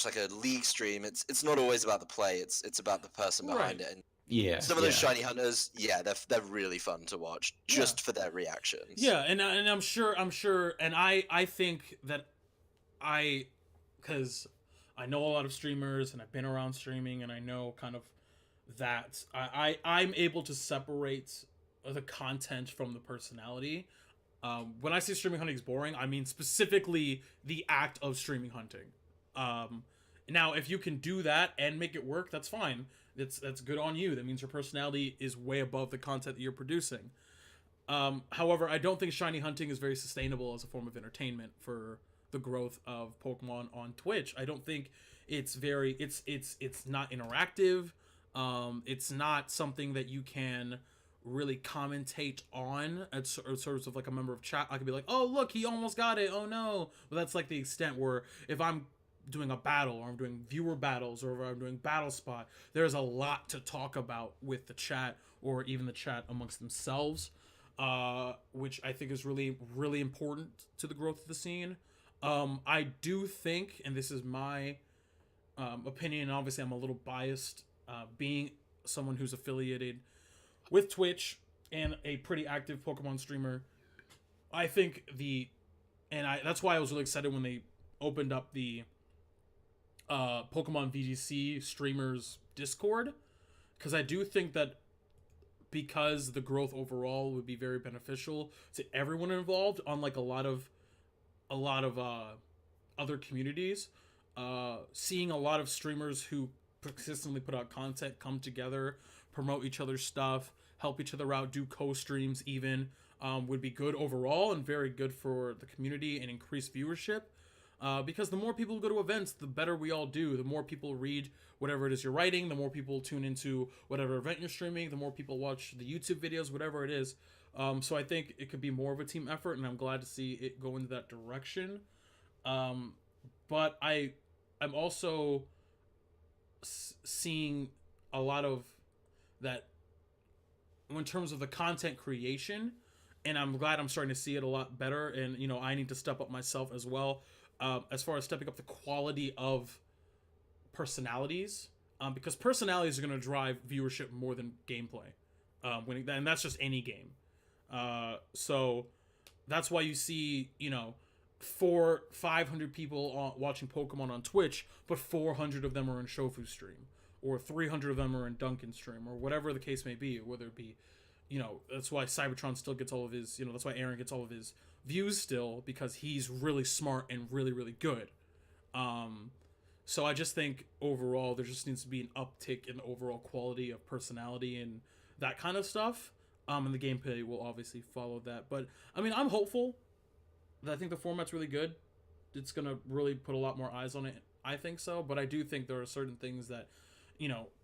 like a League stream, it's not always about the play. It's about the person behind it. And yeah, some of those shiny hunters, they're really fun to watch just for their reactions. Yeah, and I'm sure, and I think that because I know a lot of streamers and I've been around streaming, and I know kind of that I'm able to separate the content from the personality. When I say streaming hunting is boring, I mean specifically the act of streaming hunting. Now, if you can do that and make it work, that's fine. That's good on you. That means your personality is way above the content that you're producing. However, I don't think shiny hunting is very sustainable as a form of entertainment for the growth of Pokemon on Twitch. I don't think it's not interactive. It's not something that you can really commentate on at sort of like a member of chat. I could be like, oh look, he almost got it, oh no. But that's like the extent where if I'm doing a battle or I'm doing viewer battles or if I'm doing battle spot, there's a lot to talk about with the chat or even the chat amongst themselves, which I think is really, really important to the growth of the scene. I do think, and this is my opinion, obviously I'm a little biased, being someone who's affiliated with Twitch and a pretty active Pokemon streamer. I think that's why I was really excited when they opened up the Pokemon VGC streamers Discord, because I do think that because the growth overall would be very beneficial to everyone involved, unlike a lot of other communities. Seeing a lot of streamers who consistently put out content come together, promote each other's stuff, help each other out, do co-streams even, would be good overall and very good for the community and increase viewership. Because the more people go to events, the better we all do. The more people read whatever it is you're writing, the more people tune into whatever event you're streaming, the more people watch the YouTube videos, whatever it is. So I think it could be more of a team effort, and I'm glad to see it go into that direction. But I'm also seeing a lot of that in terms of the content creation, and I'm glad I'm starting to see it a lot better. And I need to step up myself as well, as far as stepping up the quality of personalities, because personalities are going to drive viewership more than gameplay, and that's just any game. So that's why you see 500 people watching Pokemon on Twitch, but 400 of them are in Shofu stream, or 300 of them are in Duncan stream, or whatever the case may be. Whether it be, that's why Cybertron still gets all of his, that's why Aaron gets all of his views still, because he's really smart and really, really good. So I just think overall there just needs to be an uptick in the overall quality of personality and that kind of stuff. And the gameplay will obviously follow that. But I mean, I'm hopeful. I think the format's really good. It's gonna really put a lot more eyes on it. I think so, but I do think there are certain things that,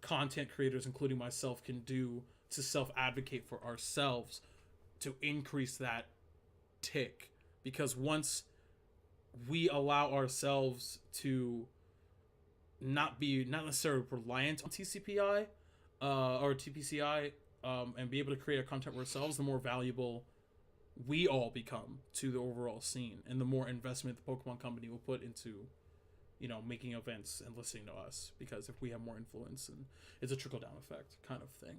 content creators, including myself, can do to self-advocate for ourselves to increase that tick. Because once we allow ourselves to not necessarily reliant on TCPI or TPCI, and be able to create a content for ourselves, the more valuable we all become to the overall scene, and the more investment the Pokemon Company will put into, making events and listening to us. Because if we have more influence, and it's a trickle down effect kind of thing.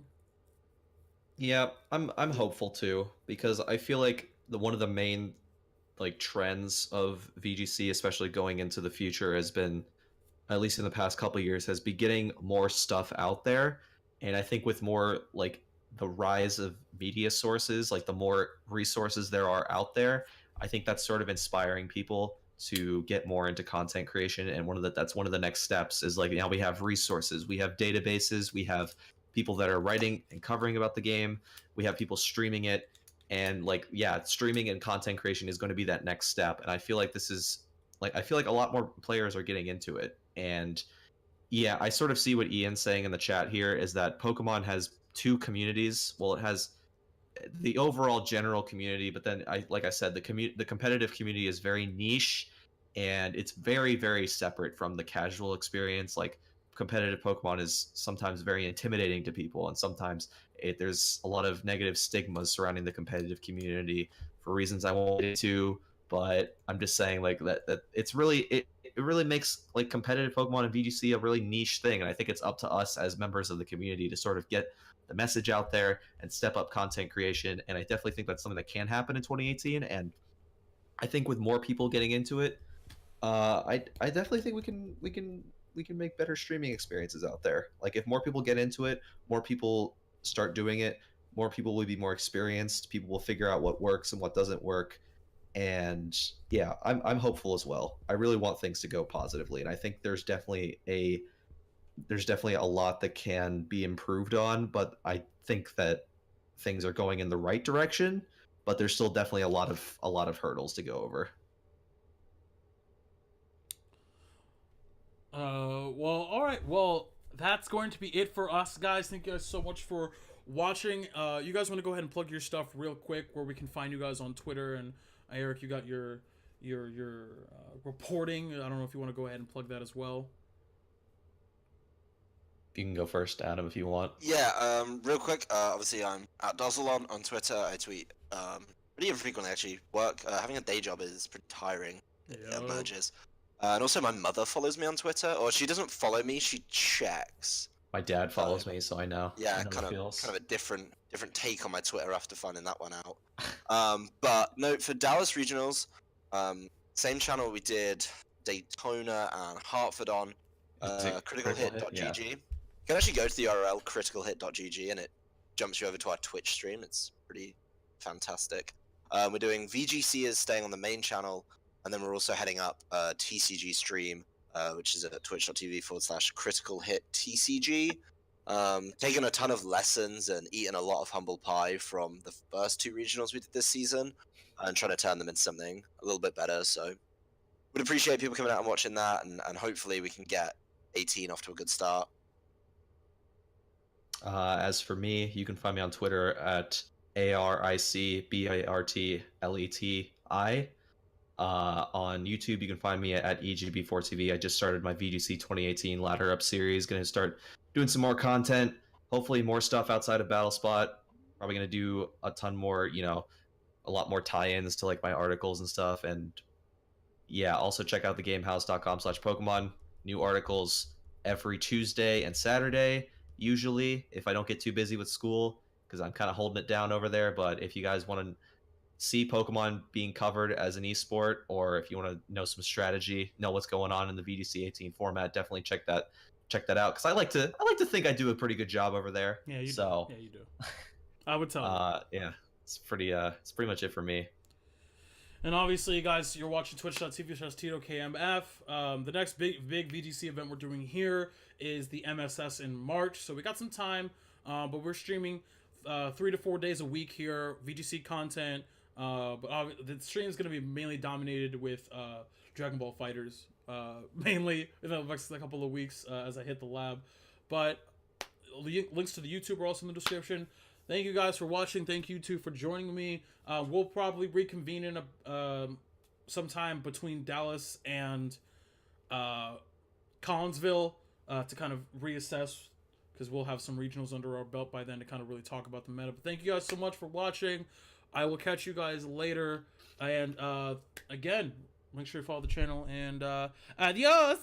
Yeah, I'm hopeful too, because I feel like one of the main trends of VGC, especially going into the future, has been, at least in the past couple of years, has been getting more stuff out there. And I think with more the rise of media sources, the more resources there are out there, I think that's sort of inspiring people to get more into content creation. And that's one of the next steps is now we have resources, we have databases, we have people that are writing and covering about the game, we have people streaming it, and streaming and content creation is going to be that next step. And I feel like this is I feel like a lot more players are getting into it. And yeah, I sort of see what Ian's saying in the chat here, is that Pokemon has two communities. Well, it has the overall general community, but then like I said, the competitive community is very niche, and it's very, very separate from the casual experience. Competitive Pokemon is sometimes very intimidating to people, and sometimes there's a lot of negative stigmas surrounding the competitive community for reasons I won't get into. But I'm just saying that it's really it really makes competitive Pokemon and VGC a really niche thing, and I think it's up to us as members of the community to sort of get the message out there and step up content creation. And I definitely think that's something that can happen in 2018. And I think with more people getting into it, I definitely think we can make better streaming experiences out there. If more people get into it, more people start doing it, more people will be more experienced. People will figure out what works and what doesn't work. And yeah, I'm hopeful as well. I really want things to go positively, and I think there's definitely a lot that can be improved on, but I think that things are going in the right direction, but there's still definitely a lot of hurdles to go over. Well, all right. Well, that's going to be it for us, guys. Thank you guys so much for watching. You guys want to go ahead and plug your stuff real quick, where we can find you guys on Twitter? And Eric, you got your reporting. I don't know if you want to go ahead and plug that as well. You can go first, Adam, if you want. Yeah, real quick, obviously I'm at Dozzle on Twitter. I tweet pretty infrequently, actually. Having a day job is pretty tiring. It emerges. And also my mother follows me on Twitter, or she doesn't follow me, she checks. My dad follows me, so I know. Yeah, I know kind feels. of a different take on my Twitter after finding that one out. But no, for Dallas Regionals, same channel we did Daytona and Hartford on, criticalhit.gg. Yeah. You can actually go to the URL criticalhit.gg and it jumps you over to our Twitch stream. It's pretty fantastic. We're doing VGC is staying on the main channel, and then we're also heading up TCG stream, which is at twitch.tv/criticalhittcg. Taking a ton of lessons and eating a lot of humble pie from the first 2 regionals we did this season, and trying to turn them into something a little bit better. So would appreciate people coming out and watching that, and hopefully we can get 18 off to a good start. As for me, you can find me on Twitter at ARICBARTLETI. On YouTube, you can find me at EGB4TV. I just started my VGC 2018 Ladder Up series. Going to start doing some more content. Hopefully more stuff outside of BattleSpot. Probably going to do a ton more, a lot more tie-ins to like my articles and stuff. And yeah, also check out thegamehouse.com/Pokemon. New articles every Tuesday and Saturday, usually, if I don't get too busy with school, because I'm kind of holding it down over there. But if you guys want to see Pokemon being covered as an esport, or if you want to know some strategy, know what's going on in the VGC 18 format, definitely check that out, because I like to think I do a pretty good job over there. Yeah, you do. Yeah, you do. I would tell you. Yeah, it's pretty much it for me. And obviously, guys, you're watching twitch.tv/TitoKMF. The next big VGC event we're doing here is the MSS in March, so we got some time, but we're streaming 3 to 4 days a week here, VGC content. But the stream is going to be mainly dominated with Dragon Ball Fighters, mainly in the next couple of weeks as I hit the lab. But links to the YouTube are also in the description. Thank you guys for watching. Thank you too for joining me. We'll probably reconvene in sometime between Dallas and Collinsville to kind of reassess, because we'll have some regionals under our belt by then to kind of really talk about the meta. But thank you guys so much for watching. I will catch you guys later. And again, make sure you follow the channel. And adios!